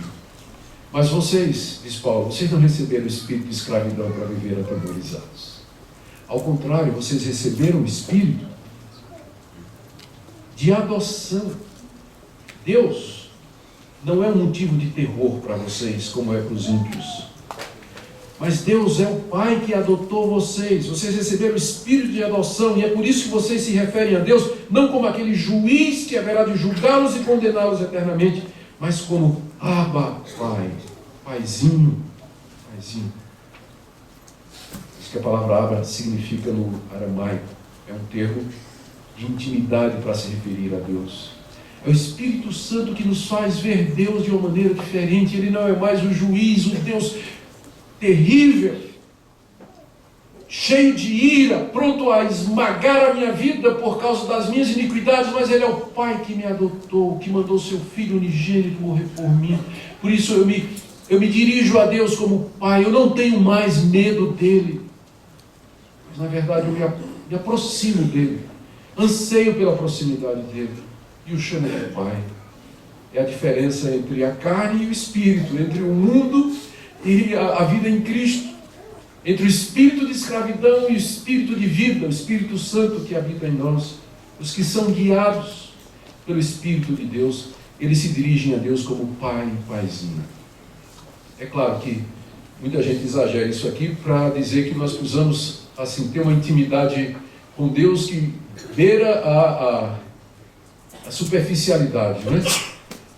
Mas vocês, diz Paulo, vocês não receberam o espírito de escravidão para viver atemorizados. Ao contrário, vocês receberam o espírito de adoção. Deus não é um motivo de terror para vocês, como é para os ímpios. Mas Deus é o Pai que adotou vocês. Vocês receberam o espírito de adoção, e é por isso que vocês se referem a Deus, não como aquele juiz que haverá de julgá-los e condená-los eternamente, mas como Abba, Pai, Paizinho, Paizinho. Isso que a palavra Abba significa no aramaico. É um termo de intimidade para se referir a Deus. É o Espírito Santo que nos faz ver Deus de uma maneira diferente. Ele não é mais o juiz, o Deus terrível, cheio de ira, pronto a esmagar a minha vida por causa das minhas iniquidades, mas Ele é o Pai que me adotou, que mandou seu Filho unigênito morrer por mim. Por isso eu me dirijo a Deus como Pai, eu não tenho mais medo dEle, mas na verdade eu me aproximo dEle, anseio pela proximidade dEle, e o chamo de Pai. É a diferença entre a carne e o espírito, entre o mundo e a vida em Cristo, entre o espírito de escravidão e o espírito de vida, o Espírito Santo que habita em nós. Os que são guiados pelo Espírito de Deus, eles se dirigem a Deus como Pai, Paizinho. É claro que muita gente exagera isso aqui para dizer que nós precisamos assim, ter uma intimidade com Deus que beira a superficialidade, né?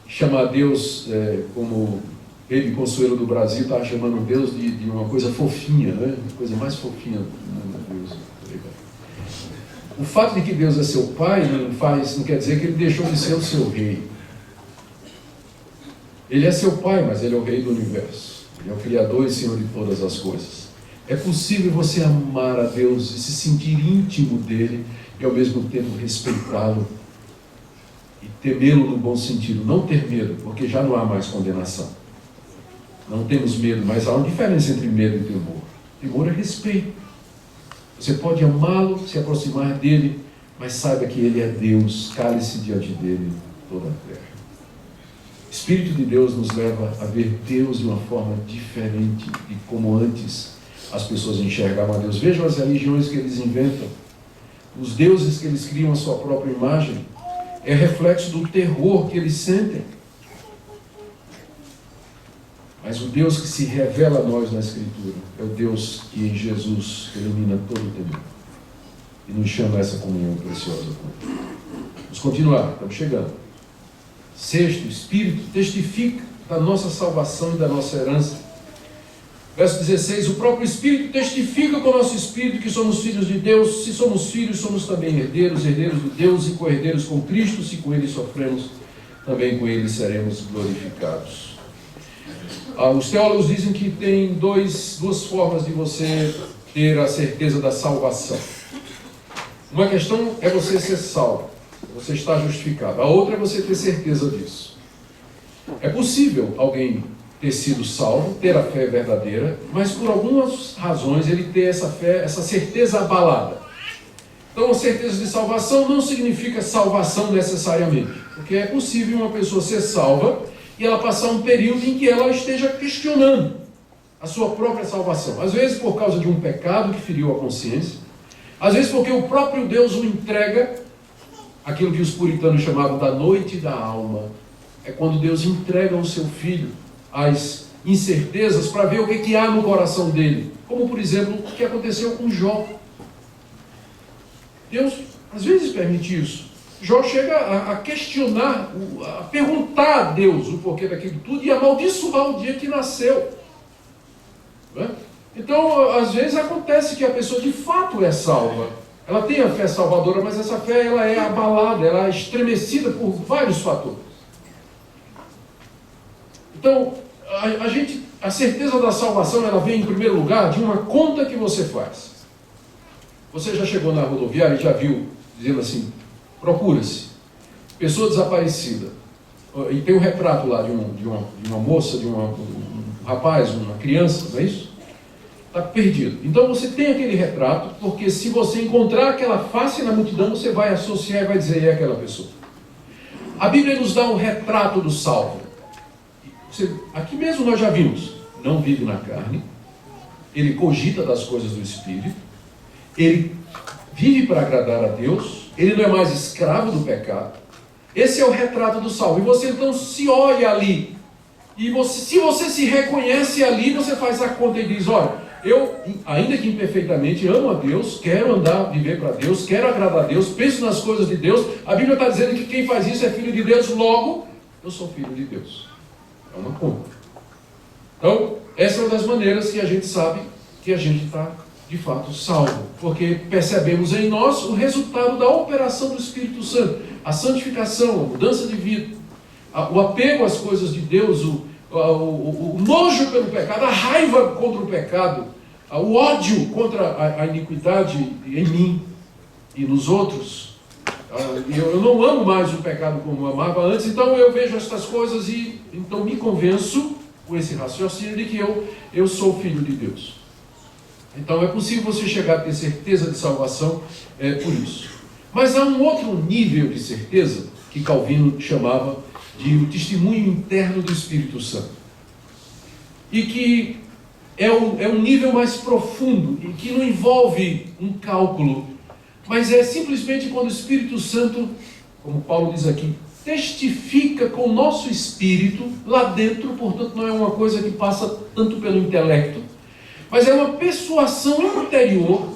Chamar Deus, como Baby Consuelo do Brasil estava chamando Deus de uma coisa fofinha, né? A coisa mais fofinha do Deus. O fato de que Deus é seu Pai não quer dizer que Ele deixou de ser o seu Rei. Ele é seu Pai, mas Ele é o Rei do Universo. Ele é o Criador e Senhor de todas as coisas. É possível você amar a Deus e se sentir íntimo dEle e ao mesmo tempo respeitá-lo e temê-lo no bom sentido. Não ter medo, porque já não há mais condenação. Não temos medo, mas há uma diferença entre medo e temor. Temor é respeito. Você pode amá-lo, se aproximar dele, mas saiba que ele é Deus, cale-se diante dele toda a terra. O Espírito de Deus nos leva a ver Deus de uma forma diferente de como antes as pessoas enxergavam a Deus. Vejam as religiões que eles inventam. Os deuses que eles criam a sua própria imagem é reflexo do terror que eles sentem. Mas o Deus que se revela a nós na Escritura é o Deus que em Jesus elimina todo o temor e nos chama a essa comunhão preciosa com Ele. Vamos continuar, estamos chegando. Sexto, o Espírito testifica da nossa salvação e da nossa herança. Verso 16, o próprio Espírito testifica com o nosso Espírito que somos filhos de Deus. Se somos filhos, somos também herdeiros, herdeiros de Deus e co-herdeiros com Cristo. Se com Ele sofremos, também com Ele seremos glorificados. Os teólogos dizem que tem duas formas de você ter a certeza da salvação. Uma questão é você ser salvo, você está justificado. A outra é você ter certeza disso. É possível alguém ter sido salvo, ter a fé verdadeira, mas por algumas razões ele ter essa fé, essa certeza abalada. Então a certeza de salvação não significa salvação necessariamente, porque é possível uma pessoa ser salva e ela passar um período em que ela esteja questionando a sua própria salvação. Às vezes por causa de um pecado que feriu a consciência, às vezes porque o próprio Deus o entrega, aquilo que os puritanos chamavam da noite da alma. É quando Deus entrega o seu filho às incertezas para ver o que há no coração dele. Como por exemplo o que aconteceu com Jó. Deus às vezes permite isso. Jó chega a questionar, a perguntar a Deus o porquê daquilo tudo e amaldiçoar o dia que nasceu. Não é? Então, às vezes acontece que a pessoa de fato é salva. Ela tem a fé salvadora, mas essa fé ela é abalada, ela é estremecida por vários fatores. Então, a certeza da salvação ela vem em primeiro lugar de uma conta que você faz. Você já chegou na rodoviária e já viu, dizendo assim, procura-se, pessoa desaparecida. E tem um retrato lá de uma moça, um rapaz, uma criança, não é isso? Está perdido. Então você tem aquele retrato, porque se você encontrar aquela face na multidão, você vai associar e vai dizer, é aquela pessoa. A Bíblia nos dá um retrato do salvo. Aqui mesmo nós já vimos, não vive na carne, ele cogita das coisas do Espírito, ele vive para agradar a Deus, ele não é mais escravo do pecado. Esse é o retrato do salvo. E você então se olha ali, e se você se reconhece ali, você faz a conta e diz, olha, eu, ainda que imperfeitamente, amo a Deus, quero viver para Deus, quero agradar a Deus, penso nas coisas de Deus. A Bíblia está dizendo que quem faz isso é filho de Deus, logo, eu sou filho de Deus. É uma conta. Então, essa é uma das maneiras que a gente sabe que a gente está, de fato, salvo. Porque percebemos em nós o resultado da operação do Espírito Santo. A santificação, a mudança de vida, o apego às coisas de Deus, o nojo pelo pecado, a raiva contra o pecado, o ódio contra a iniquidade em mim e nos outros. Eu não amo mais o pecado como amava antes, então eu vejo estas coisas e então me convenço com esse raciocínio de que eu sou filho de Deus. Então é possível você chegar a ter certeza de salvação por isso. Mas há um outro nível de certeza que Calvino chamava de o testemunho interno do Espírito Santo. E que é um nível mais profundo e que não envolve um cálculo, mas é simplesmente quando o Espírito Santo, como Paulo diz aqui, testifica com o nosso espírito lá dentro, portanto não é uma coisa que passa tanto pelo intelecto, mas é uma persuasão interior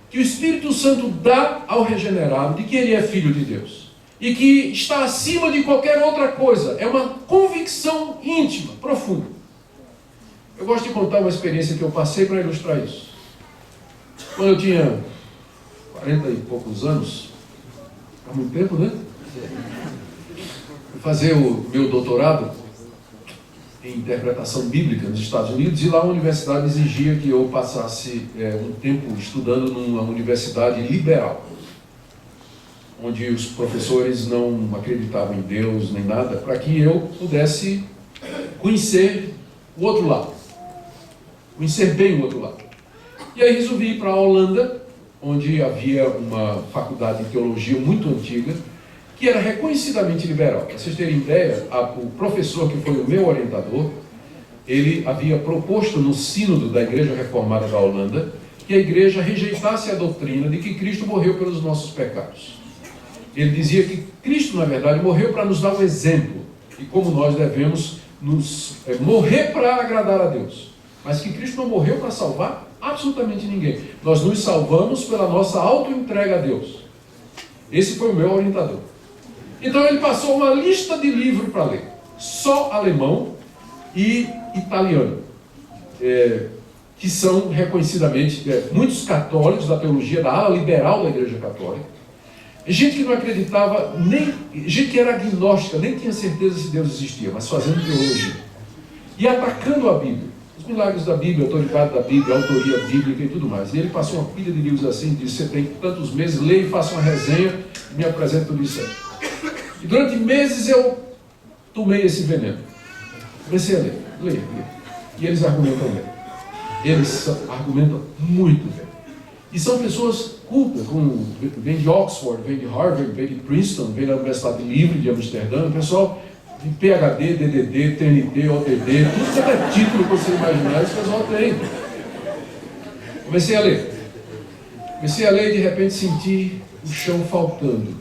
que o Espírito Santo dá ao regenerado de que ele é filho de Deus e que está acima de qualquer outra coisa. É uma convicção íntima, profunda. Eu gosto de contar uma experiência que eu passei para ilustrar isso. Quando eu tinha 40 e poucos anos, há muito tempo, né? Fui fazer o meu doutorado em interpretação bíblica nos Estados Unidos, e lá a universidade exigia que eu passasse um tempo estudando numa universidade liberal, onde os professores não acreditavam em Deus nem nada, para que eu pudesse conhecer o outro lado, conhecer bem o outro lado. E aí resolvi ir para a Holanda, onde havia uma faculdade de teologia muito antiga, que era reconhecidamente liberal. Para vocês terem ideia, o professor que foi o meu orientador, ele havia proposto no sínodo da Igreja Reformada da Holanda que a igreja rejeitasse a doutrina de que Cristo morreu pelos nossos pecados. Ele dizia que Cristo, na verdade, morreu para nos dar um exemplo e como nós devemos morrer para agradar a Deus. Mas que Cristo não morreu para salvar absolutamente ninguém. Nós nos salvamos pela nossa auto-entrega a Deus. Esse foi o meu orientador. Então ele passou uma lista de livros para ler, só alemão e italiano, que são reconhecidamente muitos católicos da teologia, da ala liberal da Igreja Católica, gente que não acreditava, gente que era agnóstica, nem tinha certeza se Deus existia, mas fazendo teologia, e atacando a Bíblia, os milagres da Bíblia, a autoridade da Bíblia, a autoria bíblica e tudo mais. E ele passou uma pilha de livros assim, disse: você tem tantos meses, leia e faça uma resenha e me apresenta tudo isso aí. E durante meses eu tomei esse veneno. Comecei a ler. E eles argumentam bem. Eles argumentam muito bem. E são pessoas cultas, vem de Oxford, vem de Harvard, vem de Princeton, vem da Universidade Livre de Amsterdã, pessoal de PhD, DDD, TNT, OTD, tudo que é título que você imaginar, esse pessoal tem. Comecei a ler e de repente senti o chão faltando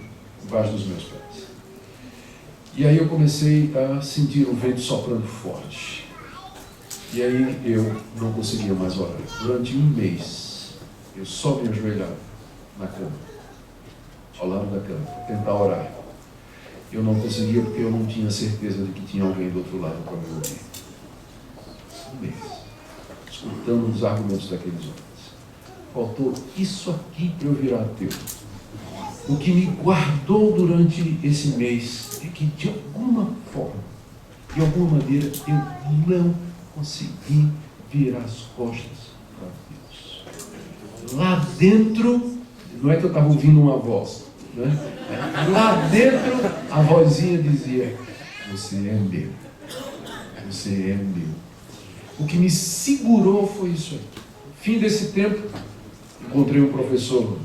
embaixo dos meus pés. E aí eu comecei a sentir o vento soprando forte. E aí eu não conseguia mais orar. Durante um mês, eu só me ajoelhava na cama, ao lado da cama, para tentar orar. Eu não conseguia porque eu não tinha certeza de que tinha alguém do outro lado para me ouvir. Um mês, escutando os argumentos daqueles homens. Faltou isso aqui para eu virar ateu. O que me guardou durante esse mês é que, de alguma forma, de alguma maneira, eu não consegui virar as costas para Deus. Lá dentro, não é que eu estava ouvindo uma voz, né? Lá dentro, a vozinha dizia: você é meu, você é meu. O que me segurou foi isso aí. No fim desse tempo, encontrei um professor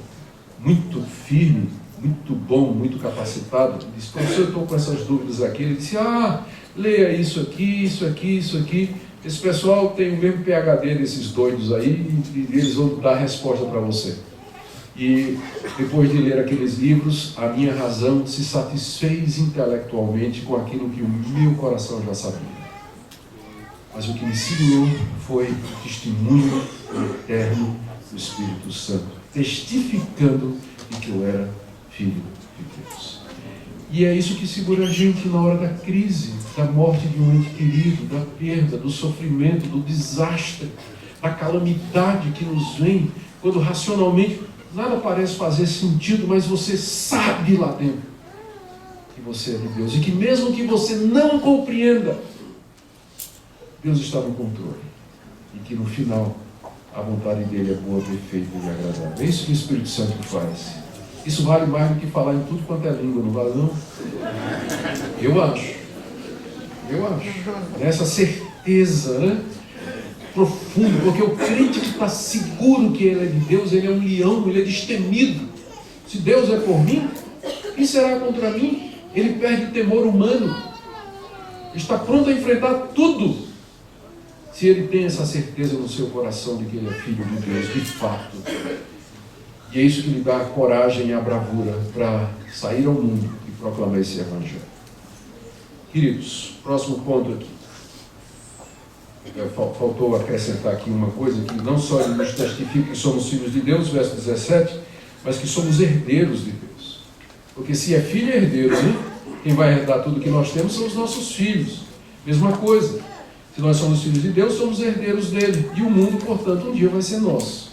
muito firme, muito bom, muito capacitado, que disse: professor, eu estou com essas dúvidas aqui. Ele disse: leia isso aqui, isso aqui, isso aqui. Esse pessoal tem o mesmo PhD desses doidos aí e eles vão dar a resposta para você. E depois de ler aqueles livros, a minha razão se satisfez intelectualmente com aquilo que o meu coração já sabia. Mas o que me segurou foi o testemunho eterno do Espírito Santo, testificando de que eu era filho de Deus. E é isso que segura a gente na hora da crise, da morte de um ente querido, da perda, do sofrimento, do desastre, da calamidade que nos vem, quando racionalmente nada parece fazer sentido, mas você sabe lá dentro que você é de Deus. E que mesmo que você não compreenda, Deus está no controle. E que no final a vontade dele é boa, perfeita e agradável. É isso que o Espírito Santo faz. Isso vale mais do que falar em tudo quanto é língua, não vale não? Eu acho. Essa certeza, né? Profunda, porque o crente que está seguro que ele é de Deus, ele é um leão, ele é destemido. Se Deus é por mim, quem será contra mim? Ele perde o temor humano. Está pronto a enfrentar tudo. Se ele tem essa certeza no seu coração de que ele é filho de Deus, de fato. E é isso que lhe dá a coragem e a bravura para sair ao mundo e proclamar esse evangelho. Queridos, próximo ponto aqui. Faltou acrescentar aqui uma coisa, que não só ele nos testifica que somos filhos de Deus, verso 17, mas que somos herdeiros de Deus. Porque se é filho e herdeiro, né? Quem vai herdar tudo que nós temos são os nossos filhos. Mesma coisa. Se nós somos filhos de Deus, somos herdeiros dele. E o mundo, portanto, um dia vai ser nosso.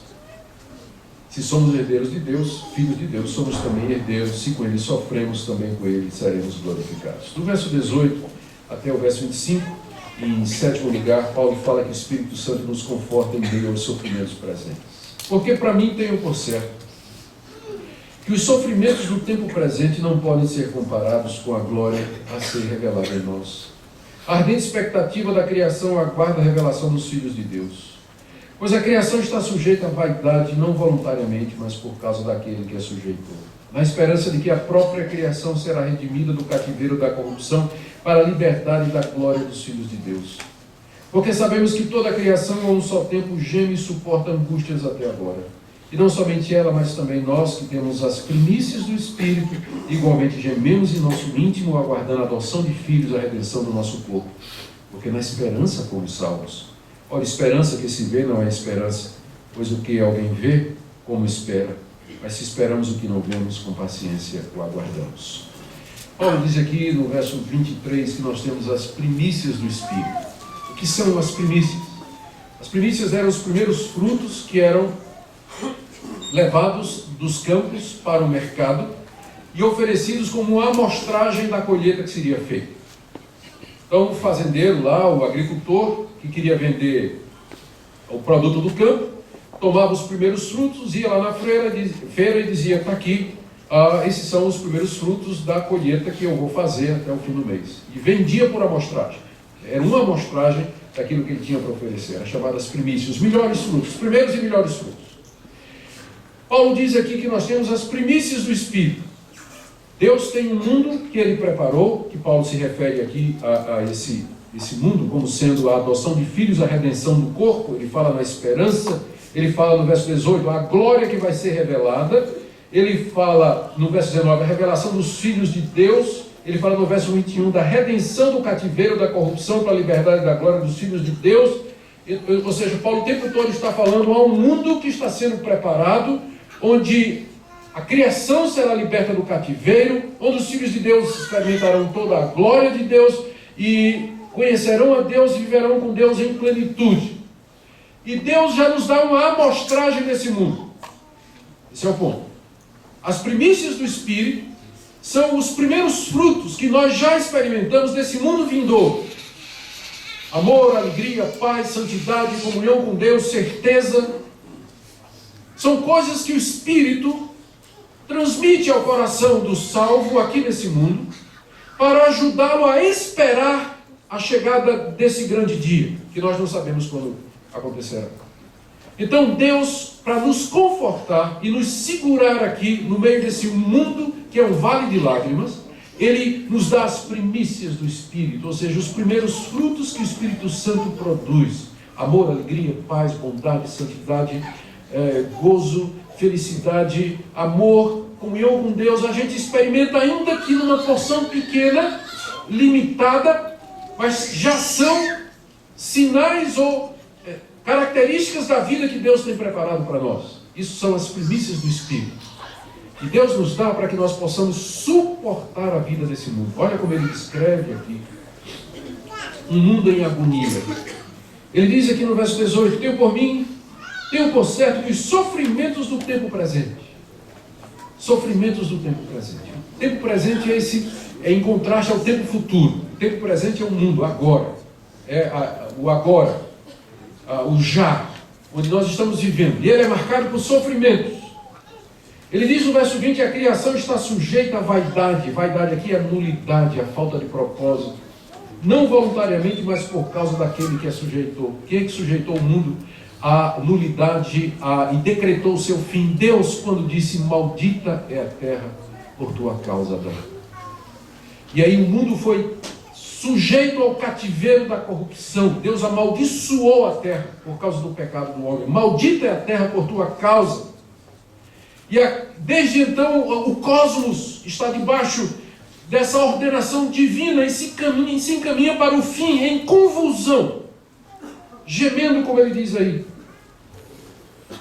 Se somos herdeiros de Deus, filhos de Deus, somos também herdeiros. Se com ele sofremos, também com ele seremos glorificados. Do verso 18 até o verso 25, em sétimo lugar, Paulo fala que o Espírito Santo nos conforta em meio aos sofrimentos presentes. Porque para mim tenho por certo que os sofrimentos do tempo presente não podem ser comparados com a glória a ser revelada em nós. A ardente expectativa da criação aguarda a revelação dos filhos de Deus. Pois a criação está sujeita à vaidade, não voluntariamente, mas por causa daquele que a sujeitou. Na esperança de que a própria criação será redimida do cativeiro da corrupção para a liberdade da glória dos filhos de Deus. Porque sabemos que toda a criação a um só tempo geme e suporta angústias até agora. E não somente ela, mas também nós que temos as primícias do Espírito, igualmente gememos em nosso íntimo, aguardando a adoção de filhos, a redenção do nosso corpo. Porque na esperança fomos salvos. Ora, esperança que se vê não é esperança, pois o que alguém vê, como espera. Mas se esperamos o que não vemos, com paciência o aguardamos. Paulo diz aqui no verso 23 que nós temos as primícias do Espírito. O que são as primícias? As primícias eram os primeiros frutos que eram levados dos campos para o mercado e oferecidos como uma amostragem da colheita que seria feita. Então o fazendeiro lá, o agricultor que queria vender o produto do campo, tomava os primeiros frutos, ia lá na feira e dizia: está aqui, esses são os primeiros frutos da colheita que eu vou fazer até o fim do mês. E vendia por amostragem. Era uma amostragem daquilo que ele tinha para oferecer. Era chamada as primícias, os melhores frutos, os primeiros e melhores frutos. Paulo diz aqui que nós temos as primícias do Espírito. Deus tem um mundo que ele preparou, que Paulo se refere aqui a esse mundo como sendo a adoção de filhos, a redenção do corpo. Ele fala na esperança, ele fala no verso 18, a glória que vai ser revelada. Ele fala no verso 19, a revelação dos filhos de Deus. Ele fala no verso 21, da redenção do cativeiro, da corrupção para a liberdade da glória dos filhos de Deus. Ou seja, Paulo o tempo todo está falando a um mundo que está sendo preparado, onde a criação será liberta do cativeiro, onde os filhos de Deus experimentarão toda a glória de Deus e conhecerão a Deus e viverão com Deus em plenitude. E Deus já nos dá uma amostragem desse mundo. Esse é o ponto. As primícias do Espírito são os primeiros frutos que nós já experimentamos desse mundo vindouro. Amor, alegria, paz, santidade, comunhão com Deus, certeza. São coisas que o Espírito transmite ao coração do salvo aqui nesse mundo para ajudá-lo a esperar a chegada desse grande dia, que nós não sabemos quando acontecerá. Então Deus, para nos confortar e nos segurar aqui no meio desse mundo que é um vale de lágrimas, Ele nos dá as primícias do Espírito, ou seja, os primeiros frutos que o Espírito Santo produz. Amor, alegria, paz, bondade, santidade, gozo, felicidade, amor, comunhão com Deus. A gente experimenta ainda que numa porção pequena, limitada, mas já são sinais ou características da vida que Deus tem preparado para nós. Isso são as primícias do Espírito. E Deus nos dá para que nós possamos suportar a vida desse mundo. Olha como ele descreve aqui. Um mundo em agonia. Ele diz aqui no verso 18, tenho por certo que os sofrimentos do tempo presente. Sofrimentos do tempo presente. O tempo presente é em contraste ao tempo futuro. O tempo presente é o mundo, agora. É o agora. O já. onde nós estamos vivendo, e ele é marcado por sofrimentos. Ele diz no verso 20 que a criação está sujeita à vaidade. Vaidade aqui é a nulidade, a falta de propósito. Não voluntariamente, mas por causa daquele que a sujeitou. Quem é que sujeitou o mundo à nulidade e decretou o seu fim? Deus, quando disse: maldita é a terra por tua causa, Adão. E aí o mundo foi sujeito ao cativeiro da corrupção. Deus amaldiçoou a terra por causa do pecado do homem. Maldita é a terra por tua causa. E desde então o cosmos está debaixo dessa ordenação divina e se encaminha para o fim em convulsão, gemendo, como ele diz aí,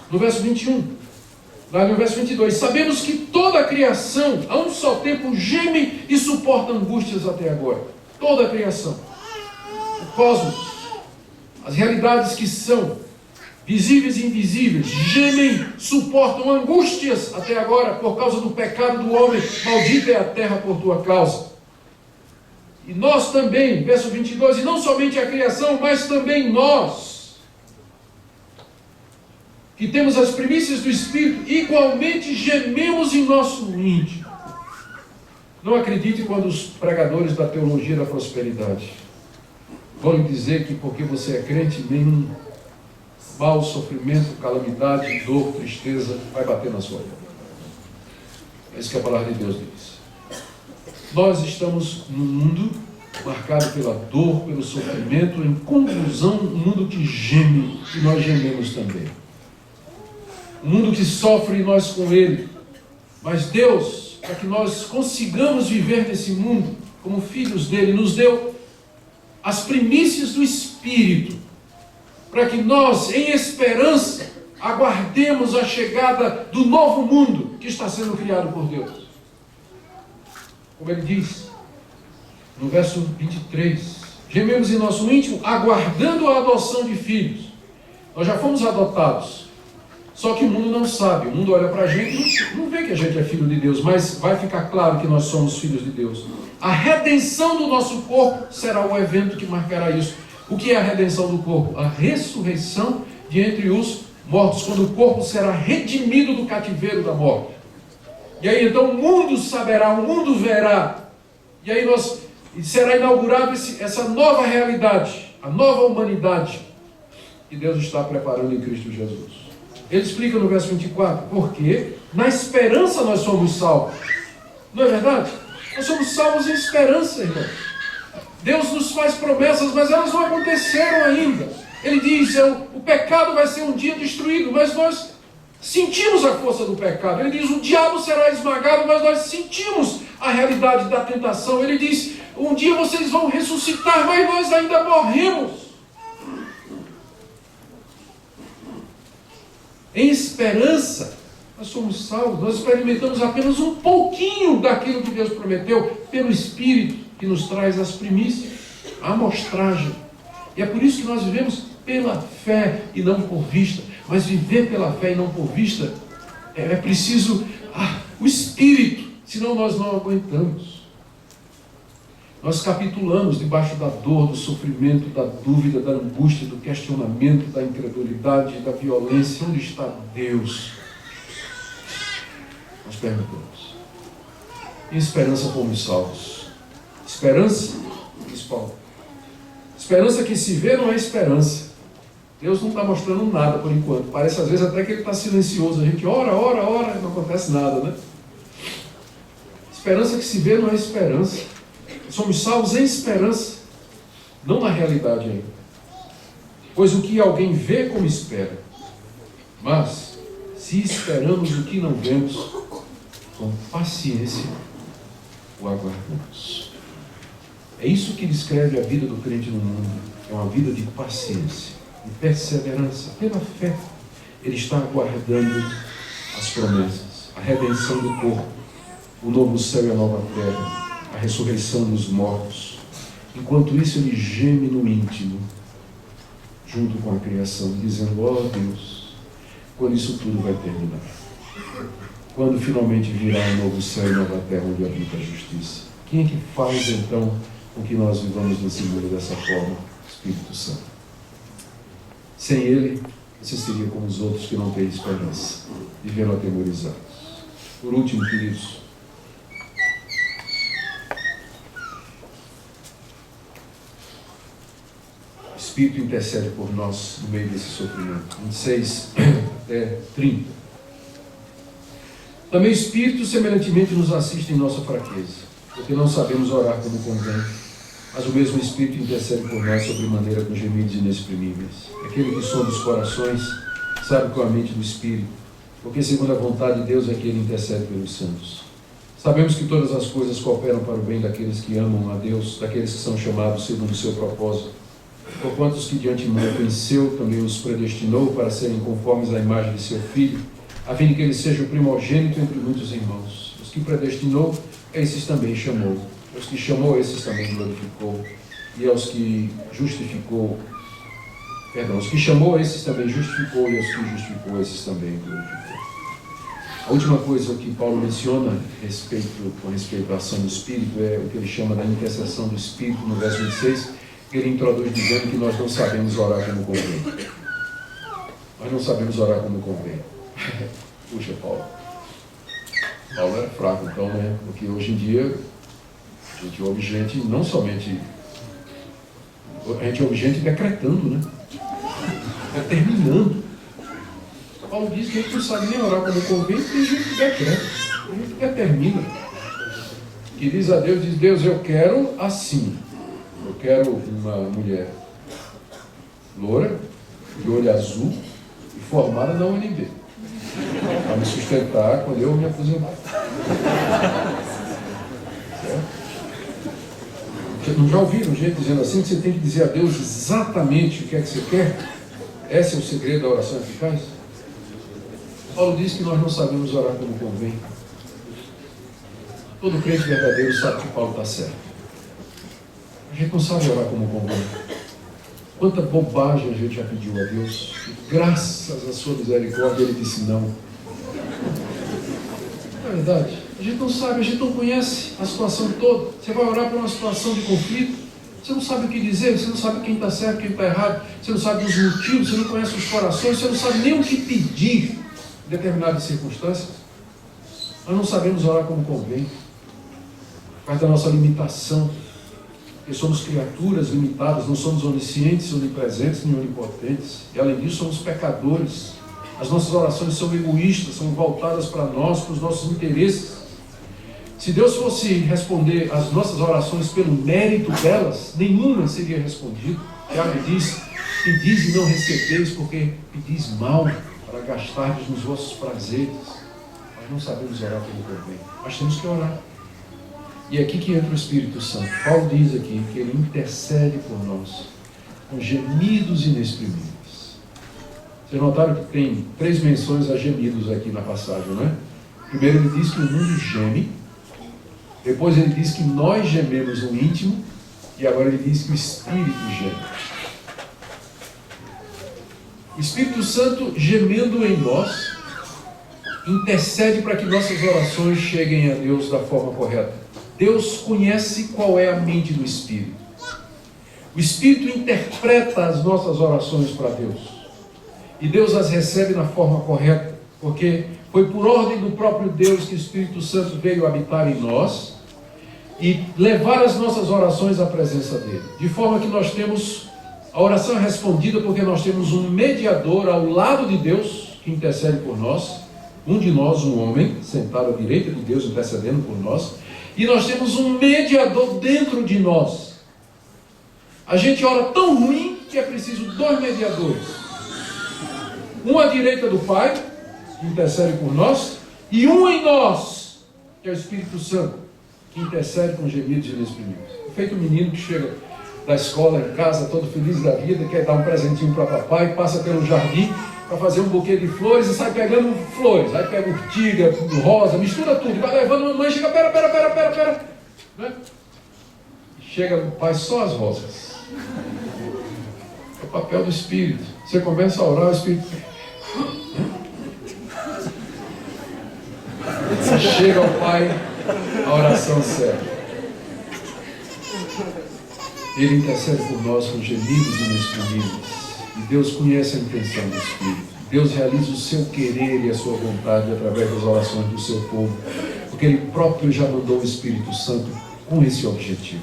no verso 21, lá no verso 22. Sabemos que toda a criação, a um só tempo, geme e suporta angústias até agora. Toda a criação, o cosmos, as realidades que são visíveis e invisíveis, gemem, suportam angústias até agora por causa do pecado do homem. Maldita é a terra por tua causa. E nós também, verso 22, e não somente a criação, mas também nós, que temos as primícias do Espírito, igualmente gememos em nosso íntimo. Não acredite quando os pregadores da teologia da prosperidade vão lhe dizer que porque você é crente, nenhum mal, sofrimento, calamidade, dor, tristeza vai bater na sua vida. É isso que a palavra de Deus diz. Nós estamos num mundo marcado pela dor, pelo sofrimento, em convulsão, um mundo que geme, e nós gememos também. Um mundo que sofre e nós com ele. Mas Deus, para que nós consigamos viver nesse mundo como filhos dele, nos deu as primícias do Espírito, para que nós, em esperança, aguardemos a chegada do novo mundo que está sendo criado por Deus. Como ele diz no verso 23, gememos em nosso íntimo, aguardando a adoção de filhos. Nós já fomos adotados, só que o mundo não sabe. O mundo olha para a gente e não vê que a gente é filho de Deus, mas vai ficar claro que nós somos filhos de Deus. A redenção do nosso corpo será o evento que marcará isso. O que é a redenção do corpo? A ressurreição de entre os mortos, quando o corpo será redimido do cativeiro da morte. E aí então o mundo saberá, o mundo verá. E aí será inaugurada essa nova realidade, a nova humanidade que Deus está preparando em Cristo Jesus. Ele explica no verso 24, porque na esperança nós somos salvos. Não é verdade? Nós somos salvos em esperança, irmãos. Deus nos faz promessas, mas elas não aconteceram ainda. Ele diz, o pecado vai ser um dia destruído, mas nós sentimos a força do pecado. Ele diz, o diabo será esmagado, mas nós sentimos a realidade da tentação. Ele diz, um dia vocês vão ressuscitar, mas nós ainda morremos. Em esperança, nós somos salvos. Nós experimentamos apenas um pouquinho daquilo que Deus prometeu pelo Espírito, que nos traz as primícias, a amostragem. E é por isso que nós vivemos pela fé e não por vista. Mas viver pela fé e não por vista, é preciso o Espírito, senão nós não aguentamos. Nós capitulamos debaixo da dor, do sofrimento, da dúvida, da angústia, do questionamento, da incredulidade, da violência. Onde está Deus? Nós perguntamos. Em esperança fomos salvos. Esperança, diz Paulo. Esperança que se vê não é esperança. Deus não está mostrando nada por enquanto. Parece às vezes até que ele está silencioso. A gente ora, não acontece nada, né? Esperança que se vê não é esperança. Somos salvos em esperança, não na realidade ainda. Pois o que alguém vê como espera. Mas, se esperamos o que não vemos, com paciência o aguardamos. É isso que descreve a vida do crente no mundo. É uma vida de paciência, de perseverança, pela fé. Ele está aguardando as promessas, a redenção do corpo, o novo céu e a nova terra, a ressurreição dos mortos. Enquanto isso, ele geme no íntimo, junto com a criação, dizendo, Deus, quando isso tudo vai terminar? Quando finalmente virá um novo céu e nova terra onde habita a justiça? Quem é que faz, então, com que nós vivamos nesse mundo dessa forma? Espírito Santo. Sem ele, você seria como os outros que não têm esperança, vivendo atemorizados. Por último, queridos, o Espírito intercede por nós no meio desse sofrimento. 26 até 30. Também o Espírito semelhantemente nos assiste em nossa fraqueza, porque não sabemos orar como convém, mas o mesmo Espírito intercede por nós sobremaneira com gemidos inexprimíveis. Aquele que sonda os corações sabe qual é a mente do Espírito, porque segundo a vontade de Deus é que ele intercede pelos santos. Sabemos que todas as coisas cooperam para o bem daqueles que amam a Deus, daqueles que são chamados segundo o seu propósito. Porquanto os que de antemão conheceu, também os predestinou para serem conformes à imagem de seu Filho, a fim de que ele seja o primogênito entre muitos irmãos. Os que predestinou, esses também chamou. Os que chamou, esses também glorificou. E aos que justificou, os que chamou, esses também justificou, e aos que justificou, esses também glorificou. A última coisa que Paulo menciona com respeito à ação do Espírito é o que ele chama da intercessão do Espírito, no verso 26, que ele introduz dizendo que nós não sabemos orar como convém. Nós não sabemos orar como convém. Puxa, Paulo era fraco, então, né? Porque hoje em dia a gente ouve gente, não somente, a gente ouve gente decretando, né? Determinando. Paulo diz que a gente não sabe nem orar como convém, tem gente que decreta, tem gente que determina. Que diz a Deus, diz: Deus, eu quero assim. Eu quero uma mulher loura, de olho azul e formada na UNB, para me sustentar quando eu me aposentar. Certo? Não já ouviram gente dizendo assim, que você tem que dizer a Deus exatamente o que é que você quer? Esse é o segredo da oração eficaz? Paulo diz que nós não sabemos orar como convém. Todo crente verdadeiro sabe que Paulo está certo. A gente não sabe orar como convém. Quanta bobagem a gente já pediu a Deus, e graças à sua misericórdia ele disse não. Não é verdade? A gente não sabe, a gente não conhece a situação toda. Você vai orar para uma situação de conflito, você não sabe o que dizer, você não sabe quem está certo, quem está errado, você não sabe os motivos, você não conhece os corações, você não sabe nem o que pedir em determinadas circunstâncias. Nós não sabemos orar como convém, por causa da nossa limitação. Porque somos criaturas limitadas, não somos oniscientes, onipresentes, nem onipotentes. E além disso, somos pecadores. As nossas orações são egoístas, são voltadas para nós, para os nossos interesses. Se Deus fosse responder às nossas orações pelo mérito delas, nenhuma seria respondida. Tiago diz: pedis e não recebeis, porque pedis mal, para gastardes nos vossos prazeres. Nós não sabemos orar como convém, mas temos que orar. E é aqui que entra o Espírito Santo. Paulo diz aqui que ele intercede por nós com gemidos inexprimíveis. Vocês notaram que tem 3 menções a gemidos aqui na passagem, não é? Primeiro ele diz que o mundo geme, depois ele diz que nós gememos no íntimo, e agora ele diz que o Espírito geme. O Espírito Santo, gemendo em nós, intercede para que nossas orações cheguem a Deus da forma correta. Deus conhece qual é a mente do Espírito. O Espírito interpreta as nossas orações para Deus. E Deus as recebe na forma correta, porque foi por ordem do próprio Deus que o Espírito Santo veio habitar em nós e levar as nossas orações à presença dele. De forma que nós temos a oração respondida, porque nós temos um mediador ao lado de Deus que intercede por nós. Um de nós, um homem, sentado à direita de Deus, intercedendo por nós. E nós temos um mediador dentro de nós. A gente ora tão ruim que é preciso 2 mediadores. Um à direita do Pai, que intercede por nós, e um em nós, que é o Espírito Santo, que intercede com gemidos inexprimíveis. Feito um menino que chega da escola em casa, todo feliz da vida, quer dar um presentinho para papai, passa pelo jardim para fazer um buquê de flores e sai pegando flores. Aí pega urtiga, rosa, mistura tudo, vai levando, a mamãe chega, pera. Né? Chega no pai só as rosas. É o papel do Espírito. Você começa a orar, o Espírito chega ao Pai, a oração certa. Ele intercede por nós com gemidos inexprimíveis. E Deus conhece a intenção do Espírito. Deus realiza o seu querer e a sua vontade através das orações do seu povo, porque Ele próprio já mandou o Espírito Santo com esse objetivo.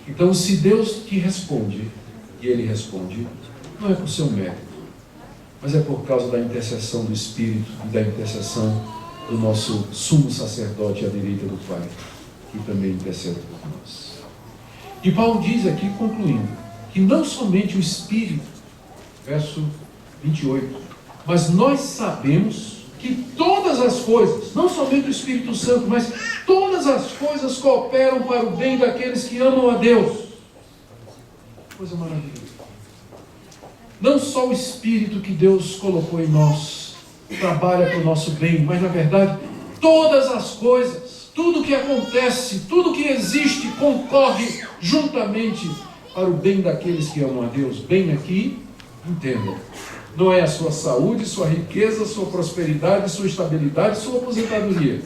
Então, se Deus te responde, e Ele responde, não é por seu mérito, mas é por causa da intercessão do Espírito e da intercessão do nosso sumo sacerdote à direita do Pai, que também intercede por nós. E Paulo diz aqui, concluindo, que não somente o Espírito, verso 28, mas nós sabemos que todas as coisas, não somente o Espírito Santo, mas todas as coisas cooperam para o bem daqueles que amam a Deus. Coisa maravilhosa. Não só o Espírito que Deus colocou em nós trabalha para o nosso bem, mas na verdade todas as coisas, tudo que acontece, tudo que existe concorre juntamente para o bem daqueles que amam a Deus. Bem aqui, entenda, não é a sua saúde, sua riqueza, sua prosperidade, sua estabilidade, sua aposentadoria.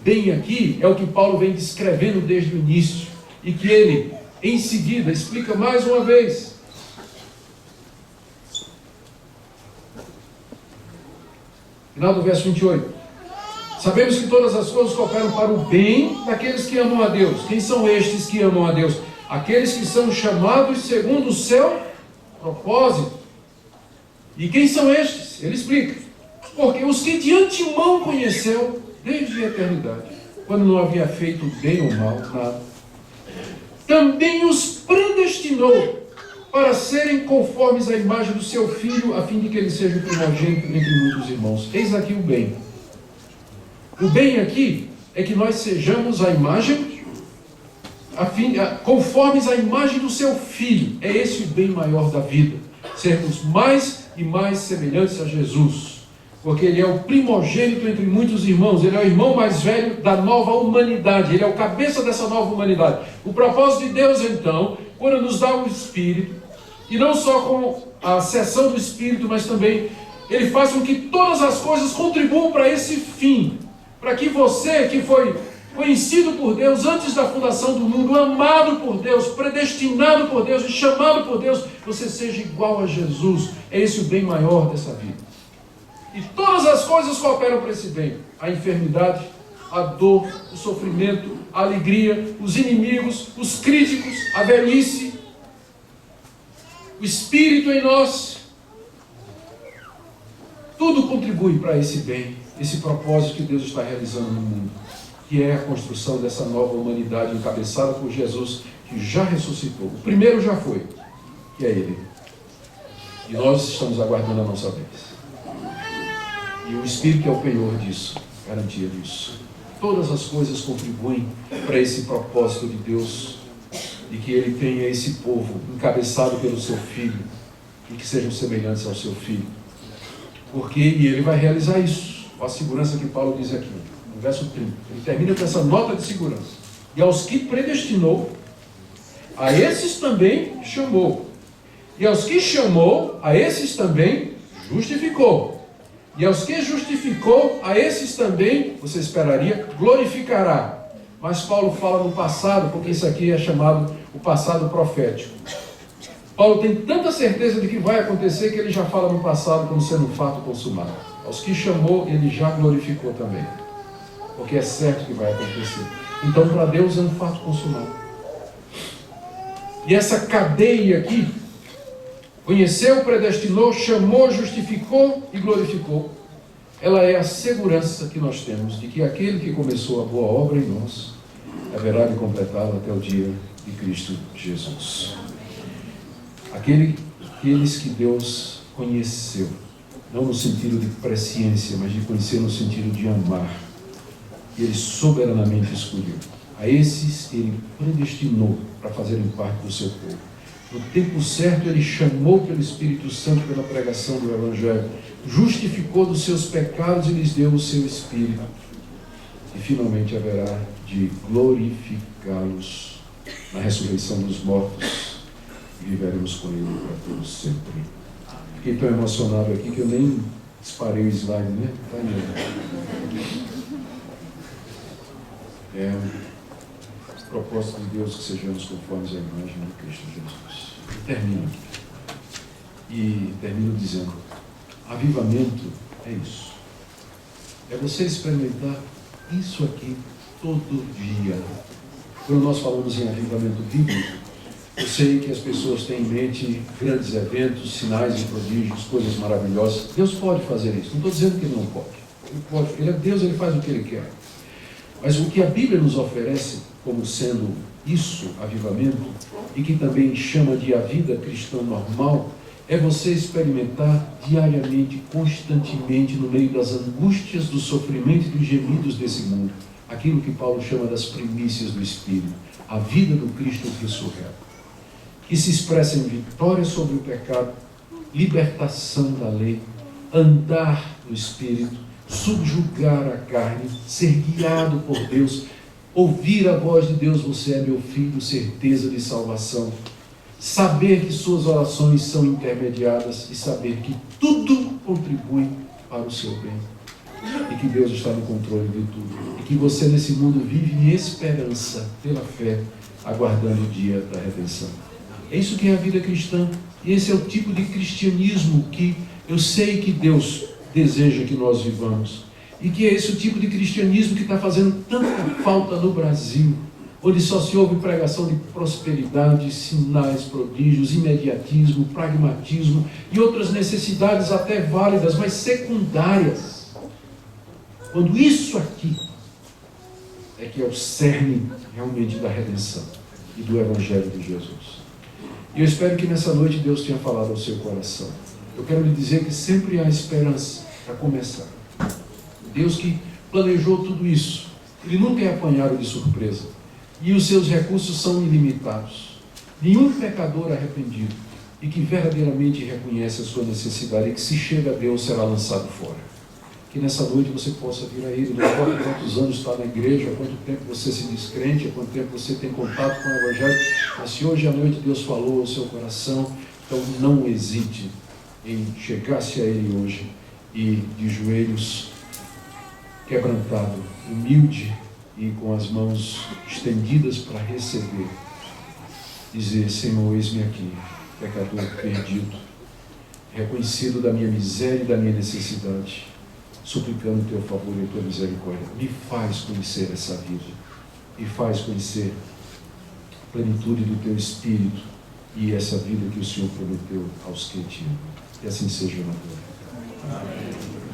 Bem aqui é o que Paulo vem descrevendo desde o início e que ele, em seguida, explica mais uma vez. Final do verso 28. Sabemos que todas as coisas cooperam para o bem daqueles que amam a Deus. Quem são estes que amam a Deus? Aqueles que são chamados segundo o seu propósito. E quem são estes? Ele explica. Porque os que de antemão conheceu desde a eternidade, quando não havia feito bem ou mal, nada, também os predestinou para serem conformes à imagem do seu Filho, a fim de que ele seja o primogênito entre muitos irmãos. Eis aqui o bem. O bem aqui é que nós sejamos a imagem, conformes à imagem do seu Filho. É esse o bem maior da vida. Sermos mais e mais semelhantes a Jesus. Porque Ele é o primogênito entre muitos irmãos. Ele é o irmão mais velho da nova humanidade. Ele é o cabeça dessa nova humanidade. O propósito de Deus, então, quando nos dá o Espírito, e não só com a cessão do Espírito, mas também Ele faz com que todas as coisas contribuam para esse fim. Para que você, que foi conhecido por Deus antes da fundação do mundo, amado por Deus, predestinado por Deus e chamado por Deus, você seja igual a Jesus. É esse o bem maior dessa vida. E todas as coisas cooperam para esse bem. A enfermidade, a dor, o sofrimento, a alegria, os inimigos, os críticos, a velhice, o Espírito em nós. Tudo contribui para esse bem, esse propósito que Deus está realizando no mundo, que é a construção dessa nova humanidade encabeçada por Jesus, que já ressuscitou. O primeiro já foi, que é Ele. E nós estamos aguardando a nossa vez. E o Espírito é o penhor disso, garantia disso. Todas as coisas contribuem para esse propósito de Deus, de que Ele tenha esse povo encabeçado pelo seu Filho, e que sejam semelhantes ao seu Filho. Porque Ele vai realizar isso, com a segurança que Paulo diz aqui, no verso 30. Ele termina com essa nota de segurança. E aos que predestinou, a esses também chamou. E aos que chamou, a esses também justificou. E aos que justificou, a esses também, você esperaria, glorificará. Mas Paulo fala no passado, porque isso aqui é chamado o passado profético. Paulo tem tanta certeza de que vai acontecer, que ele já fala no passado como sendo um fato consumado. Aos que chamou, ele já glorificou também. Porque é certo que vai acontecer. Então, para Deus é um fato consumado. E essa cadeia aqui, conheceu, predestinou, chamou, justificou e glorificou. Ela é a segurança que nós temos de que aquele que começou a boa obra em nós haverá de completá-la até o dia de Cristo Jesus. Aqueles que Deus conheceu, não no sentido de presciência, mas de conhecer no sentido de amar, e Ele soberanamente escolheu. A esses Ele predestinou para fazerem parte do seu povo. No tempo certo, Ele chamou pelo Espírito Santo, pela pregação do Evangelho, justificou dos seus pecados e lhes deu o seu Espírito. E finalmente haverá de glorificá-los na ressurreição dos mortos e viveremos com Ele para todos sempre. Fiquei tão emocionado aqui que eu nem disparei o slide, né? Tá aí. Propósito de Deus que sejamos conformes à imagem de Cristo Jesus. E termino. E termino dizendo: avivamento é isso. É você experimentar isso aqui todo dia. Quando nós falamos em avivamento bíblico, eu sei que as pessoas têm em mente grandes eventos, sinais e prodígios, coisas maravilhosas. Deus pode fazer isso. Não estou dizendo que Ele não pode. Ele pode. Ele é Deus, Ele faz o que Ele quer. Mas o que a Bíblia nos oferece como sendo isso, avivamento, e que também chama de a vida cristã normal, é você experimentar diariamente, constantemente, no meio das angústias, do sofrimento e dos gemidos desse mundo, aquilo que Paulo chama das primícias do Espírito, a vida do Cristo ressurreto, que se expressa em vitória sobre o pecado, libertação da lei, andar no Espírito, subjugar a carne, ser guiado por Deus, ouvir a voz de Deus: você é meu filho, certeza de salvação, saber que suas orações são intermediadas e saber que tudo contribui para o seu bem e que Deus está no controle de tudo e que você nesse mundo vive em esperança pela fé, aguardando o dia da redenção. É isso que é a vida cristã, e esse é o tipo de cristianismo que eu sei que Deus deseja que nós vivamos, e que é esse o tipo de cristianismo que está fazendo tanta falta no Brasil, onde só se ouve pregação de prosperidade, sinais, prodígios, imediatismo, pragmatismo e outras necessidades até válidas, mas secundárias. Quando isso aqui é que é o cerne realmente da redenção e do Evangelho de Jesus. E eu espero que nessa noite Deus tenha falado ao seu coração. Eu quero lhe dizer que sempre há esperança para começar. Deus que planejou tudo isso, Ele nunca é apanhado de surpresa. E os seus recursos são ilimitados. Nenhum pecador arrependido e que verdadeiramente reconhece a sua necessidade e que se chega a Deus será lançado fora. Que nessa noite você possa vir a Ele, não importa quantos anos está na igreja, há quanto tempo você se descrente, há quanto tempo você tem contato com o Evangelho, mas se hoje à noite Deus falou ao seu coração, então não hesite em chegar-se a Ele hoje e de joelhos, quebrantado, humilde e com as mãos estendidas para receber, dizer: Senhor, eis-me aqui, pecador perdido, reconhecido da minha miséria e da minha necessidade, suplicando o teu favor e a tua misericórdia. Me faz conhecer essa vida, me faz conhecer a plenitude do teu Espírito e essa vida que o Senhor prometeu aos que te amam. Que assim seja na glória. Amém.